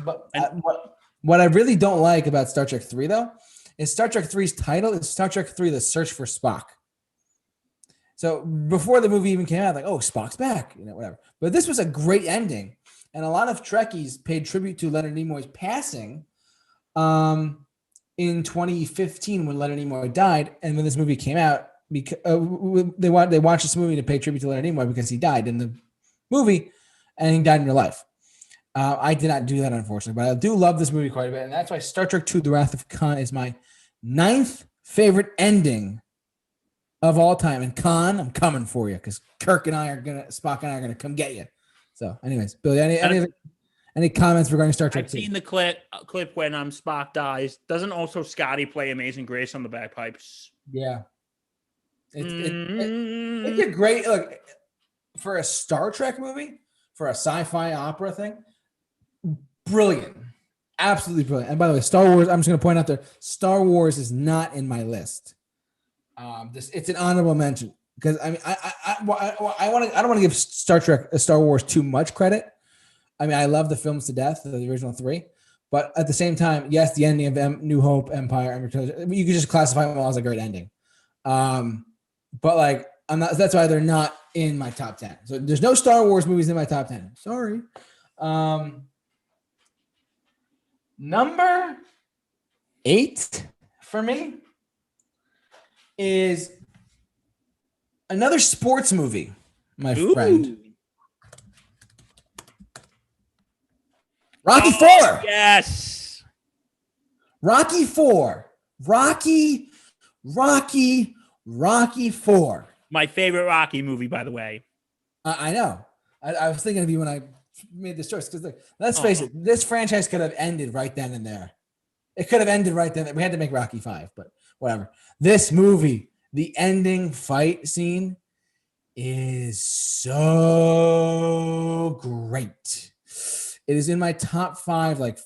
But what I really don't like about Star Trek 3, though, is Star Trek 3's title is Star Trek 3: The Search for Spock. So before the movie even came out, like, oh, Spock's back, whatever. But this was a great ending. And a lot of Trekkies paid tribute to Leonard Nimoy's passing in 2015 when Leonard Nimoy died. And when this movie came out, because they watched this movie to pay tribute to Leonard Nimoy because he died in the movie and he died in real life. I did not do that, unfortunately, but I do love this movie quite a bit. And that's why Star Trek II: The Wrath of Khan is my 9th favorite ending of all time. And Khan, I'm coming for you, because Spock and I are going to come get you. So anyways, Billy, any comments regarding Star Trek? I've seen the clip when Spock dies. Doesn't also Scotty play Amazing Grace on the bagpipes? Yeah. It's a great, look, for a Star Trek movie, for a sci-fi opera thing, brilliant. Absolutely brilliant. And by the way, Star Wars, I'm just going to point out there, Star Wars is not in my list. It's an honorable mention, because I don't want to give Star Wars too much credit. I mean, I love the films to death, the original 3, but at the same time, yes, the ending of New Hope, Empire, you could just classify them all as a great ending. But like, that's why they're not in my top 10. So there's no Star Wars movies in my top 10. Sorry. Number 8 for me is another sports movie, my friend. Rocky IV. Yes. Rocky IV. Rocky IV. My favorite Rocky movie, by the way. I know. I was thinking of you when I made this choice because let's face it, this franchise could have ended right then and there. It could have ended right then. We had to make Rocky V, but whatever. This movie, the ending fight scene is so great. It is in my top 5, like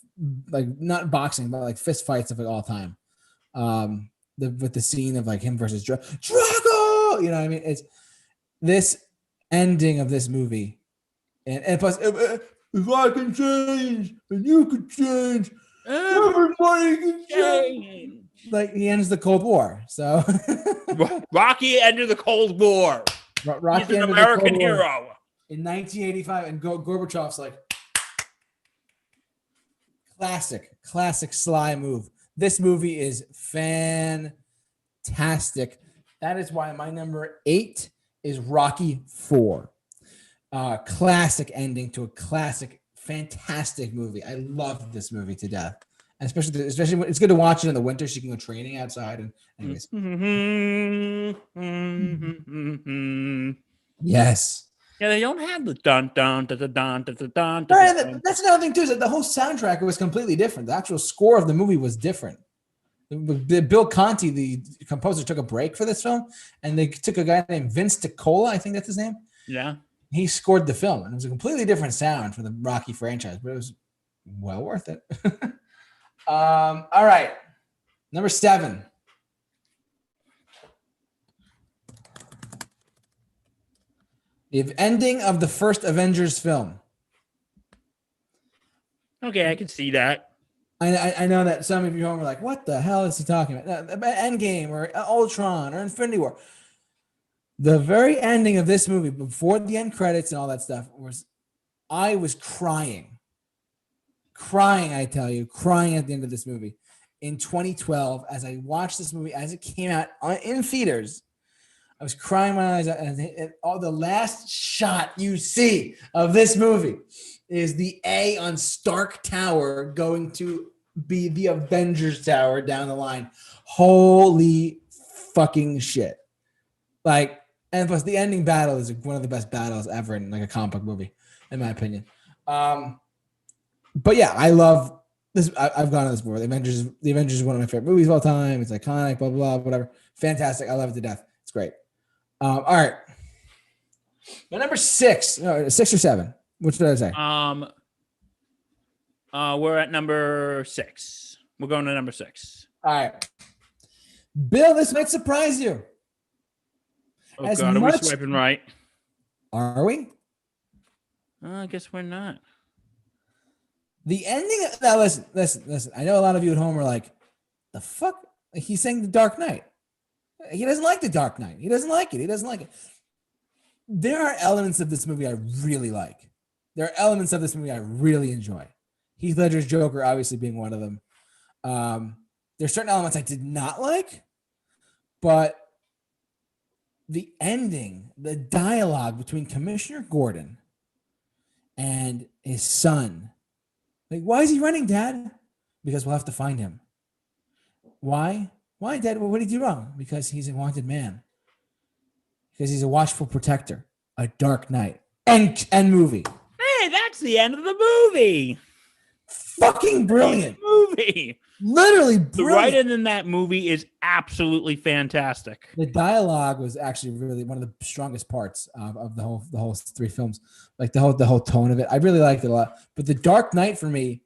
not boxing, but like fist fights of all time. With the scene of like him versus Drago, you know what I mean? It's this ending of this movie, and plus, if I can change, and you can change, everybody can change. Like he ends the Cold War. So Rocky ended the Cold War. Rocky He's an American hero. In 1985, and Gorbachev's like classic Sly move. This movie is fantastic. That is why my number 8 is Rocky IV. Classic ending to a classic, fantastic movie. I love this movie to death. And especially when it's good to watch it in the winter so you can go training outside. And anyways. Yes. Yeah, they don't have the dun dun dun dun dun dun. That's another thing too, is that the whole soundtrack was completely different. The actual score of the movie was different. Bill Conti, the composer, took a break for this film, and they took a guy named Vince DiCola, I think that's his name. Yeah. He scored the film, and it was a completely different sound for the Rocky franchise, but it was well worth it. All right. Number 7. The ending of the first Avengers film. Okay, I can see that. I know that some of you home are like, what the hell is he talking about? Endgame or Ultron or Infinity War. The very ending of this movie, before the end credits and all that stuff, I was crying. I tell you, crying at the end of this movie. In 2012, as I watched this movie, as it came out in theaters, I was crying my eyes out, and all the last shot you see of this movie is the A on Stark Tower going to be the Avengers Tower down the line. Holy fucking shit. Like, and plus the ending battle is one of the best battles ever in like a comic book movie, in my opinion. But yeah, I love this. I've gone on this before. The Avengers is one of my favorite movies of all time. It's iconic, blah, blah, blah, whatever. Fantastic. I love it to death. It's great. All right. My number 6, no, 6 or 7. Which did I say? We're at number 6. We're going to number 6. All right. Bill, this might surprise you. Oh, God, are we swiping right? Are we? I guess we're not. The ending. Now, listen. I know a lot of you at home are like, the fuck? He's saying The Dark Knight. He doesn't like The Dark Knight. He doesn't like it. There are elements of this movie I really like. There are elements of this movie I really enjoy. Heath Ledger's Joker obviously being one of them. There's certain elements I did not like, but the ending, the dialogue between Commissioner Gordon and his son. Like, why is he running, Dad? Because we'll have to find him. Why? Why, Dad? What did he do wrong? Because he's a wanted man. Because he's a watchful protector. A Dark Knight. And movie. Hey, that's the end of the movie. Fucking brilliant. Movie. Literally brilliant. The writing in that movie is absolutely fantastic. The dialogue was actually really one of the strongest parts of the whole 3 films. Like the whole tone of it. I really liked it a lot. But The Dark Knight for me,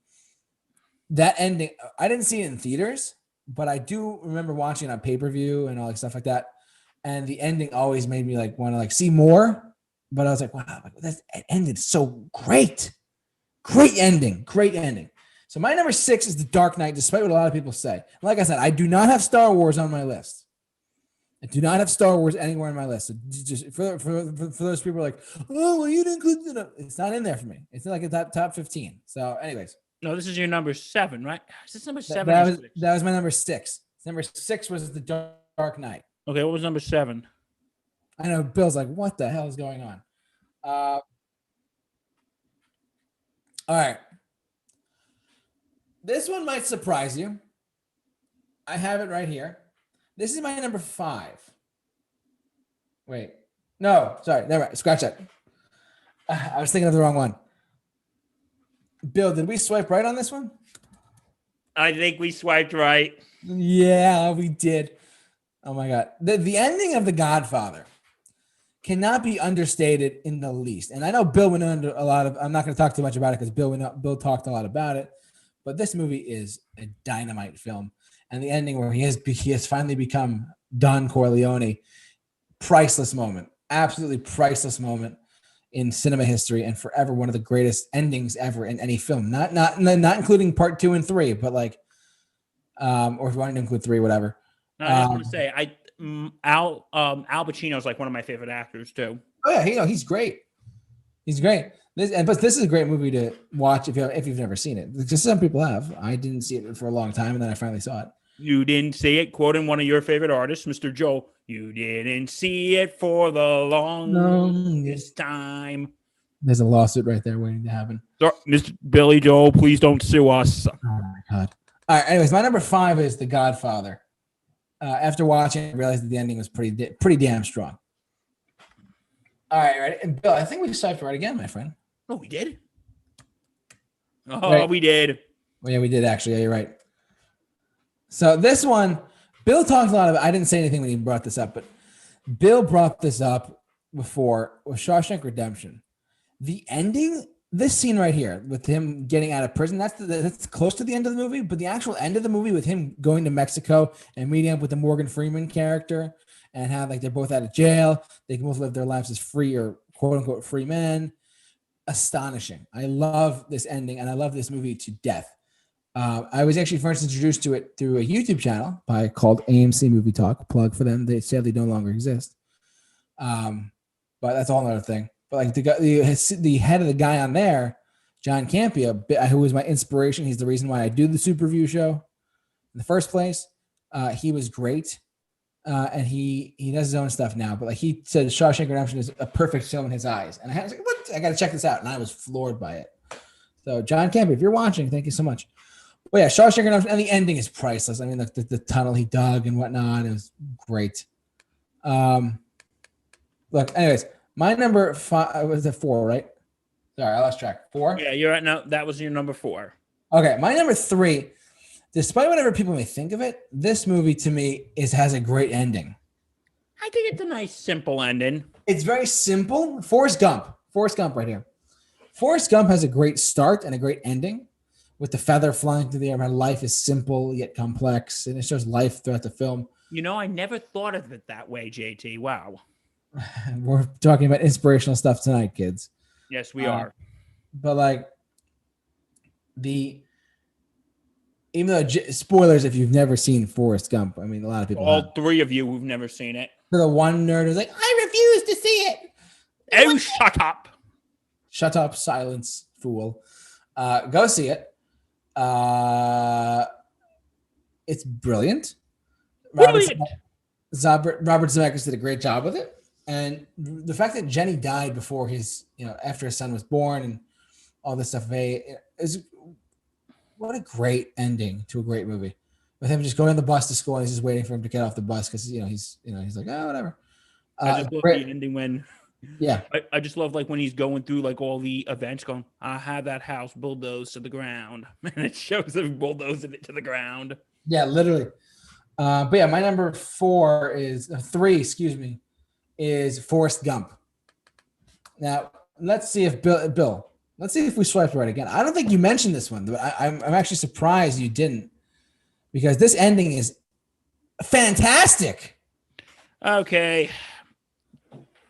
that ending, I didn't see it in theaters, but I do remember watching it on pay-per-view and all that stuff like that. And the ending always made me like want to like see more. But I was like, wow, that ended so great. Great ending. So my number 6 is The Dark Knight, despite what a lot of people say. Like I said, I do not have Star Wars on my list. I do not have Star Wars anywhere in my list. So just for those people like, oh, well, you didn't include it. It's not in there for me. It's not like a top 15. So anyways. No, this is your number 7, right? Is this number 7? That was my number 6. Number 6 was The Dark Knight. Okay, what was number 7? I know Bill's like, what the hell is going on? All right. This one might surprise you. I have it right here. This is my number 5. Wait. No, sorry. Never mind. Scratch that. I was thinking of the wrong one. Bill, did we swipe right on this one? I think we swiped right. Yeah, we did. Oh my God. The ending of The Godfather cannot be understated in the least. And I know Bill went under a lot of, I'm not going to talk too much about it because Bill talked a lot about it, but this movie is a dynamite film. And the ending where he has finally become Don Corleone, priceless moment, absolutely priceless moment in cinema history, and forever one of the greatest endings ever in any film. Not including part 2 and 3, but like, or if you wanted to include 3, whatever. No, I just want to say, Al Pacino is like one of my favorite actors too. Oh yeah, he's great. He's great. This is a great movie to watch if you've never seen it. Because some people have. I didn't see it for a long time, and then I finally saw it. You didn't see it, quoting one of your favorite artists, Mr. Joe. You didn't see it for the longest time. There's a lawsuit right there waiting to happen. Mr. Billy Joel, please don't sue us. Oh my God. All right. Anyways, my number 5 is The Godfather. After watching it, I realized that the ending was pretty damn strong. All right, ready? And Bill, I think we swiped right again, my friend. Oh, we did? Oh, right. We did. Well, yeah, we did actually. Yeah, you're right. So this one, Bill talked a lot about. I didn't say anything when he brought this up, but Bill brought this up before with Shawshank Redemption. The ending, this scene right here with him getting out of prison, that's close to the end of the movie, but the actual end of the movie with him going to Mexico and meeting up with the Morgan Freeman character and how like they're both out of jail, they can both live their lives as free or quote unquote free men. Astonishing. I love this ending and I love this movie to death. I was actually first introduced to it through a YouTube channel called AMC Movie Talk. Plug for them. They sadly no longer exist. But that's all another thing. But like the head of the guy on there, John Campea, who was my inspiration. He's the reason why I do the Super Review Show in the first place. He was great. And he does his own stuff now. But like he said, Shawshank Redemption is a perfect film in his eyes. And I was like, what? I got to check this out. And I was floored by it. So John Campea, if you're watching, thank you so much. Well, yeah, Shawshank Redemption, and the ending is priceless. I mean, the tunnel he dug and whatnot, it was great. Look, anyways, my number 5 was it 4, right? Sorry, I lost track. 4? Yeah, you're right. No, that was your number 4. Okay, my number 3, despite whatever people may think of it, this movie to me has a great ending. I think it's a nice, simple ending. It's very simple. Forrest Gump right here. Forrest Gump has a great start and a great ending. With the feather flying through the air, my life is simple yet complex, and it shows life throughout the film. You know, I never thought of it that way, JT. Wow. We're talking about inspirational stuff tonight, kids. Yes, we are. But like even though spoilers, if you've never seen Forrest Gump, I mean, a lot of people. All 3 of you who've never seen it. For the one nerd who's like, I refuse to see it. Oh, shut up. Shut up, silence, fool. Go see it. It's brilliant. Robert Zemeckis did a great job with it, and the fact that Jenny died before after his son was born and all this stuff is what a great ending to a great movie. With him just going on the bus to school and he's just waiting for him to get off the bus because he's like, oh, whatever. I just love the ending when. Yeah, I just love like when he's going through like all the events going, I have that house bulldozed to the ground. And it shows him bulldozing it to the ground. Yeah, literally. But yeah, my number 3, is Forrest Gump. Now, let's see if Bill, let's see if we swiped right again. I don't think you mentioned this one, but I'm actually surprised you didn't because this ending is fantastic. Okay.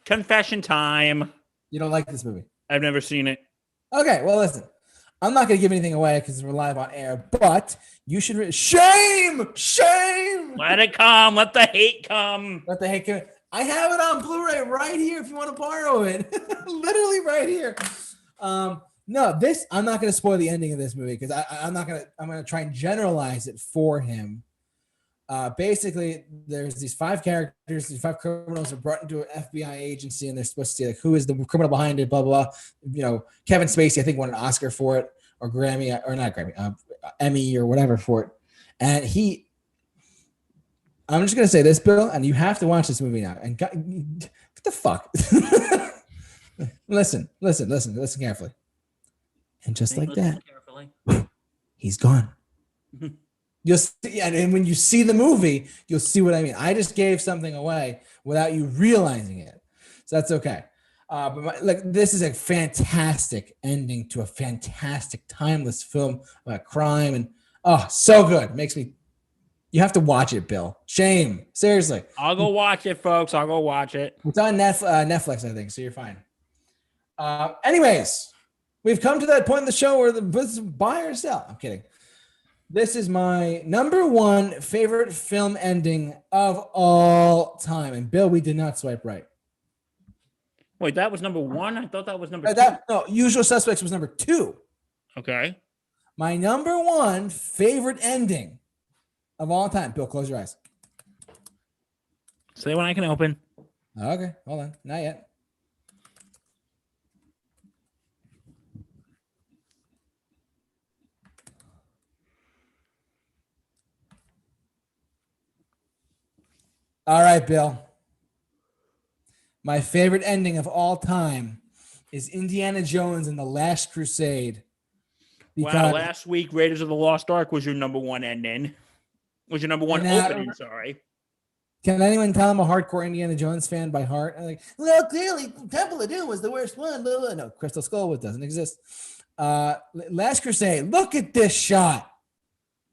Confession time. You don't like this movie? I've never seen it. Okay, well, listen. I'm not going to give anything away because we're live on air, but you should... Shame! Let it come. Let the hate come. Let the hate come. I have it on Blu-ray right here if you want to borrow it. Literally right here. No, I'm not going to spoil the ending of this movie because I'm going to try and generalize it for him. Basically, there's these 5 characters, these 5 criminals are brought into an FBI agency, and they're supposed to see like who is the criminal behind it, blah blah. Kevin Spacey, I think, won an Oscar for it, or Grammy, or not Grammy, Emmy or whatever for it. And I'm just gonna say this, Bill, and you have to watch this movie now. And what the fuck? listen carefully. And just like that, he's gone. You'll see, and when you see the movie, you'll see what I mean. I just gave something away without you realizing it, so that's okay. But this is a fantastic ending to a fantastic, timeless film about crime, and so good. Makes me. You have to watch it, Bill. Shame, seriously. I'll go watch it, folks. I'll go watch it. It's on Netflix, I think, so you're fine. Anyways, we've come to that point in the show where the buy or sell. I'm kidding. This is my number one favorite film ending of all time. And Bill, we did not swipe right. Wait, that was number one? I thought that was number two. No, Usual Suspects was number two. Okay. My number one favorite ending of all time. Bill, close your eyes. Say when I can open. Okay, hold on. Not yet. All right, Bill. My favorite ending of all time is Indiana Jones and the Last Crusade. Wow, last week Raiders of the Lost Ark was your number one ending. Was your number one opening, sorry. Can anyone tell I'm a hardcore Indiana Jones fan by heart? I'm like, well, clearly Temple of Doom was the worst one. No, Crystal Skull doesn't exist. Last Crusade, look at this shot.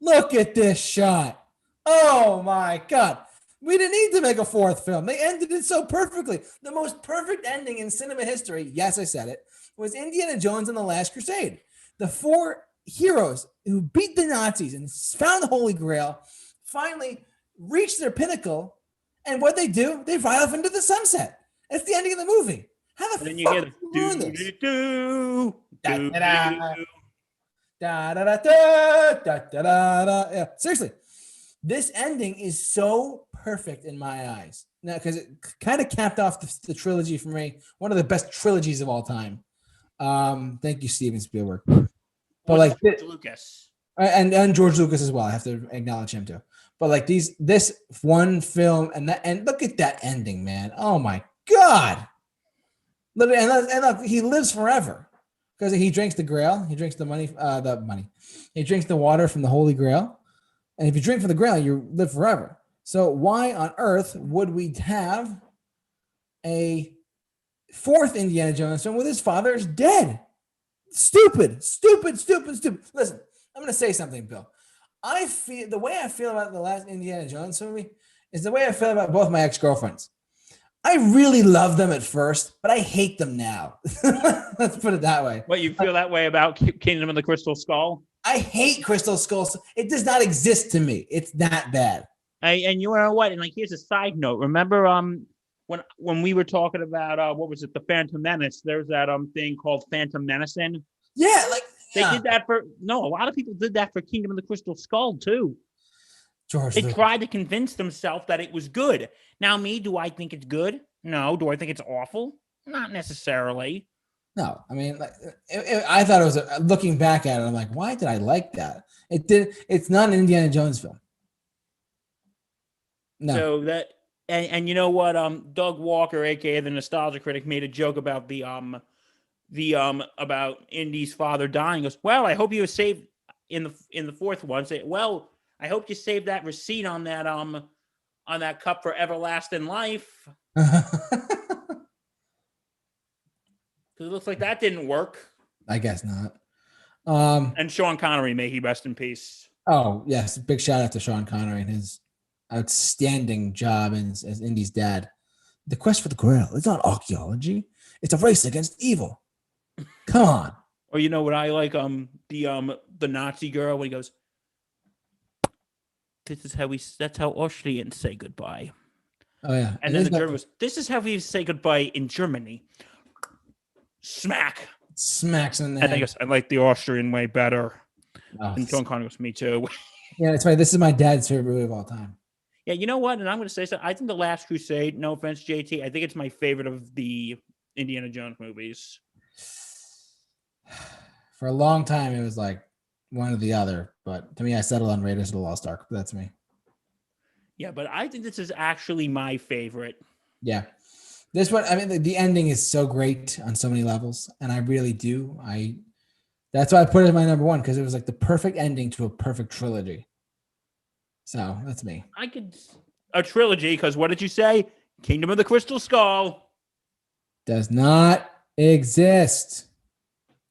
Look at this shot. Oh my God. We didn't need to make a fourth film. They ended it so perfectly. The most perfect ending in cinema history, yes, I said it, was Indiana Jones and the Last Crusade. The four heroes who beat the Nazis and found the Holy Grail finally reached their pinnacle, and what they do, they ride off into the sunset. That's the ending of the movie. How the fuck did you ruin this? Yeah, seriously. This ending is so perfect in my eyes. Now, because it kind of capped off the trilogy for me, one of the best trilogies of all time. Thank you, Steven Spielberg. But like George Lucas and George Lucas as well. I have to acknowledge him too. But like this one film and look at that ending, man. Oh my God! And look, he lives forever because he drinks the Grail. He drinks the money. He drinks the water from the Holy Grail. And if you drink from the Grail, you live forever. So why on earth would we have a fourth Indiana Jones film with his father is dead? Stupid. Listen, I'm going to say something, Bill. The way I feel about the last Indiana Jones movie is the way I feel about both my ex-girlfriends. I really love them at first, but I hate them now. Let's put it that way. What, you feel that way about Kingdom of the Crystal Skull? I hate Crystal Skull. It does not exist to me. It's that bad. And you know what? And like, here's a side note. Remember, when we were talking about what was it, the Phantom Menace? There's that thing called Phantom Menacing. Yeah, they did that a lot of people did that for Kingdom of the Crystal Skull too. They tried to convince themselves that it was good. Now, do I think it's good? No. Do I think it's awful? Not necessarily. No, I mean, I thought it was looking back at it. I'm like, why did I like that? It's not an Indiana Jones film. No. So that, and you know what? Doug Walker, aka the Nostalgia Critic, made a joke about about Indy's father dying. He goes, well, I hope you were saved in the fourth one. Say, well, I hope you saved that receipt on that cup for everlasting life. Because it looks like that didn't work. I guess not. And Sean Connery, may he rest in peace. Oh, yes. Big shout out to Sean Connery and his outstanding job as Indy's dad. The quest for the Grail. It's not archaeology. It's a race against evil. Come on. Or you know what I like? The Nazi girl when he goes, that's how Austrians say goodbye. Oh, yeah. And then the German goes, this is how we say goodbye in Germany. Smack. Smacks in the head. I guess I like the Austrian way better. Oh, and Sean Connery goes, me too. Yeah, it's funny. This is my dad's favorite movie of all time. Yeah, you know what? And I'm going to say so. I think The Last Crusade, no offense, JT, I think it's my favorite of the Indiana Jones movies. For a long time, it was like one or the other. But to me, I settled on Raiders of the Lost Ark. That's me. Yeah, but I think this is actually my favorite. Yeah. This one, I mean, the ending is so great on so many levels, and I really do. That's why I put it as my number one, because it was like the perfect ending to a perfect trilogy. So that's me. A trilogy, because what did you say? Kingdom of the Crystal Skull Does not exist.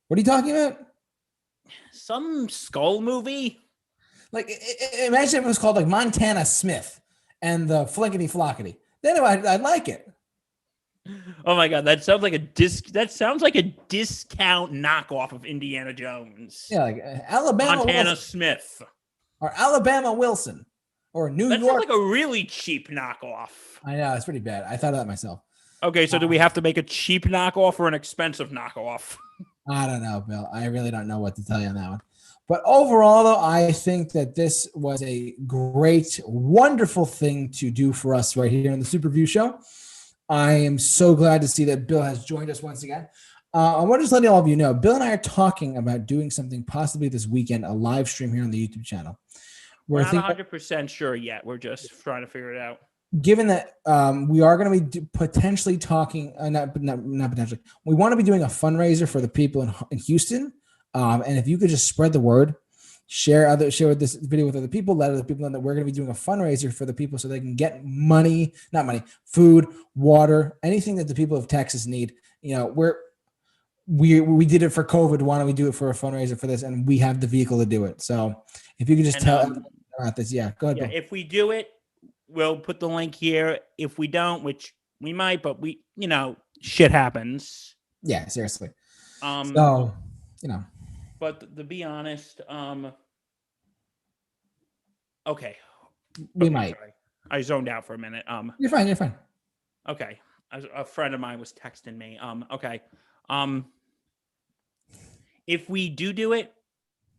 What are you talking about? Some skull movie? Like, imagine if it was called like Montana Smith and the Flickety Flockety. Then I'd like it. Oh my god, that sounds like a discount knockoff of Indiana Jones. Yeah, like Alabama Montana Wilson. Smith. Or Alabama Wilson. Or New That York. sounds like a really cheap knockoff. I know, it's pretty bad. I thought of that myself. Okay, so do we have to make a cheap knockoff or an expensive knockoff? I don't know, Bill. I really don't know what to tell you on that one. But overall, though, I think that this was a great, wonderful thing to do for us right here on the Super Review Show. I am so glad to see that Bill has joined us once again. I want to just let all of you know, Bill and I are talking about doing something possibly this weekend, a live stream here on the YouTube channel. We're not 100% sure yet. We're just trying to figure it out. Given that we are going to be potentially talking, not potentially, we want to be doing a fundraiser for the people in Houston. And if you could just spread the word, share this video with other people, let other people know that we're going to be doing a fundraiser for the people so they can get food, water, anything that the people of Texas need. You know, we did it for COVID. Why don't we do it for a fundraiser for this? And we have the vehicle to do it. So if you could just tell about this, yeah, go ahead. Yeah, if we do it, we'll put the link here. If we don't, which we might, but shit happens. Yeah, seriously. But to be honest, okay. We might. Sorry. I zoned out for a minute. You're fine. Okay. A friend of mine was texting me. Okay. If we do it,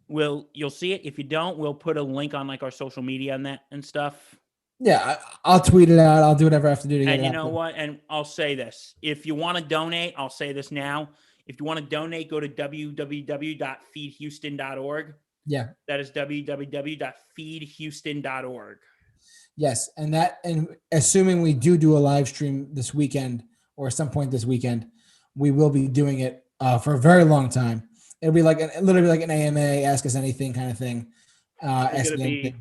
you'll see it. If you don't, we'll put a link on like our social media and that and stuff. Yeah, I'll tweet it out. I'll do whatever I have to do to get it out. And you know what? And I'll say this. If you want to donate, I'll say this now. If you want to donate, go to www.feedhouston.org. Yeah. That is www.feedhouston.org. Yes. And assuming we do a live stream this weekend or some point this weekend, we will be doing it for a very long time. It'll be literally like an AMA, ask us anything kind of thing. It's going to be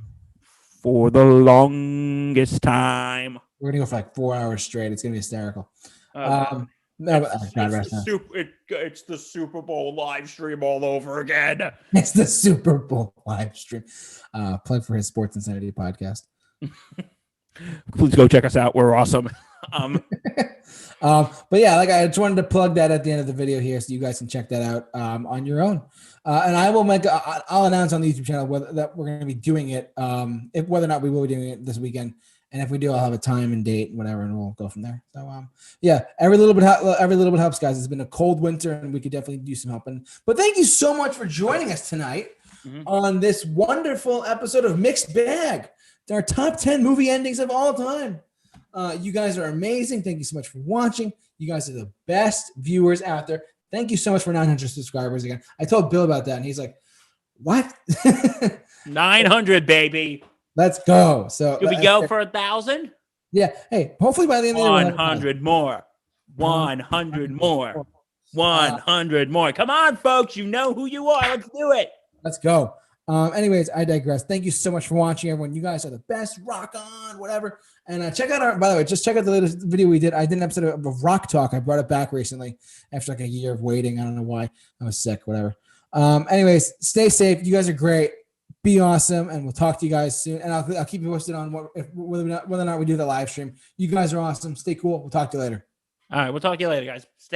for the longest time. We're going to go for like 4 hours straight. It's going to be hysterical. It's the Super Bowl live stream all over again. It's the Super Bowl live stream. Plug for his Sports Insanity podcast. Please go check us out. We're awesome. But yeah, like I just wanted to plug that at the end of the video here, so you guys can check that out on your own. And I will I'll announce on the YouTube channel that we're going to be doing it, whether or not we will be doing it this weekend. And if we do, I'll have a time and date, whatever, and we'll go from there. So, yeah, every little bit helps, guys. It's been a cold winter, and we could definitely do some helping. But thank you so much for joining us tonight on this wonderful episode of Mixed Bag. Our top 10 movie endings of all time. You guys are amazing. Thank you so much for watching. You guys are the best viewers out there. Thank you so much for 900 subscribers again. I told Bill about that, and he's like, "What? 900, baby. Let's go." So do we go for 1,000? Yeah. Hey, hopefully by the end of the 100 more. 100 more. 100 more. Come on, folks. You know who you are. Let's do it. Let's go. Anyways, I digress. Thank you so much for watching, everyone. You guys are the best. Rock on, whatever. And check out by the way, just check out the latest video we did. I did an episode of Rock Talk. I brought it back recently after like a year of waiting. I don't know why. I was sick, whatever. Anyways, stay safe. You guys are great. Be awesome. And we'll talk to you guys soon. And I'll keep you posted on whether or not we do the live stream. You guys are awesome. Stay cool. We'll talk to you later. All right. We'll talk to you later, guys. Stay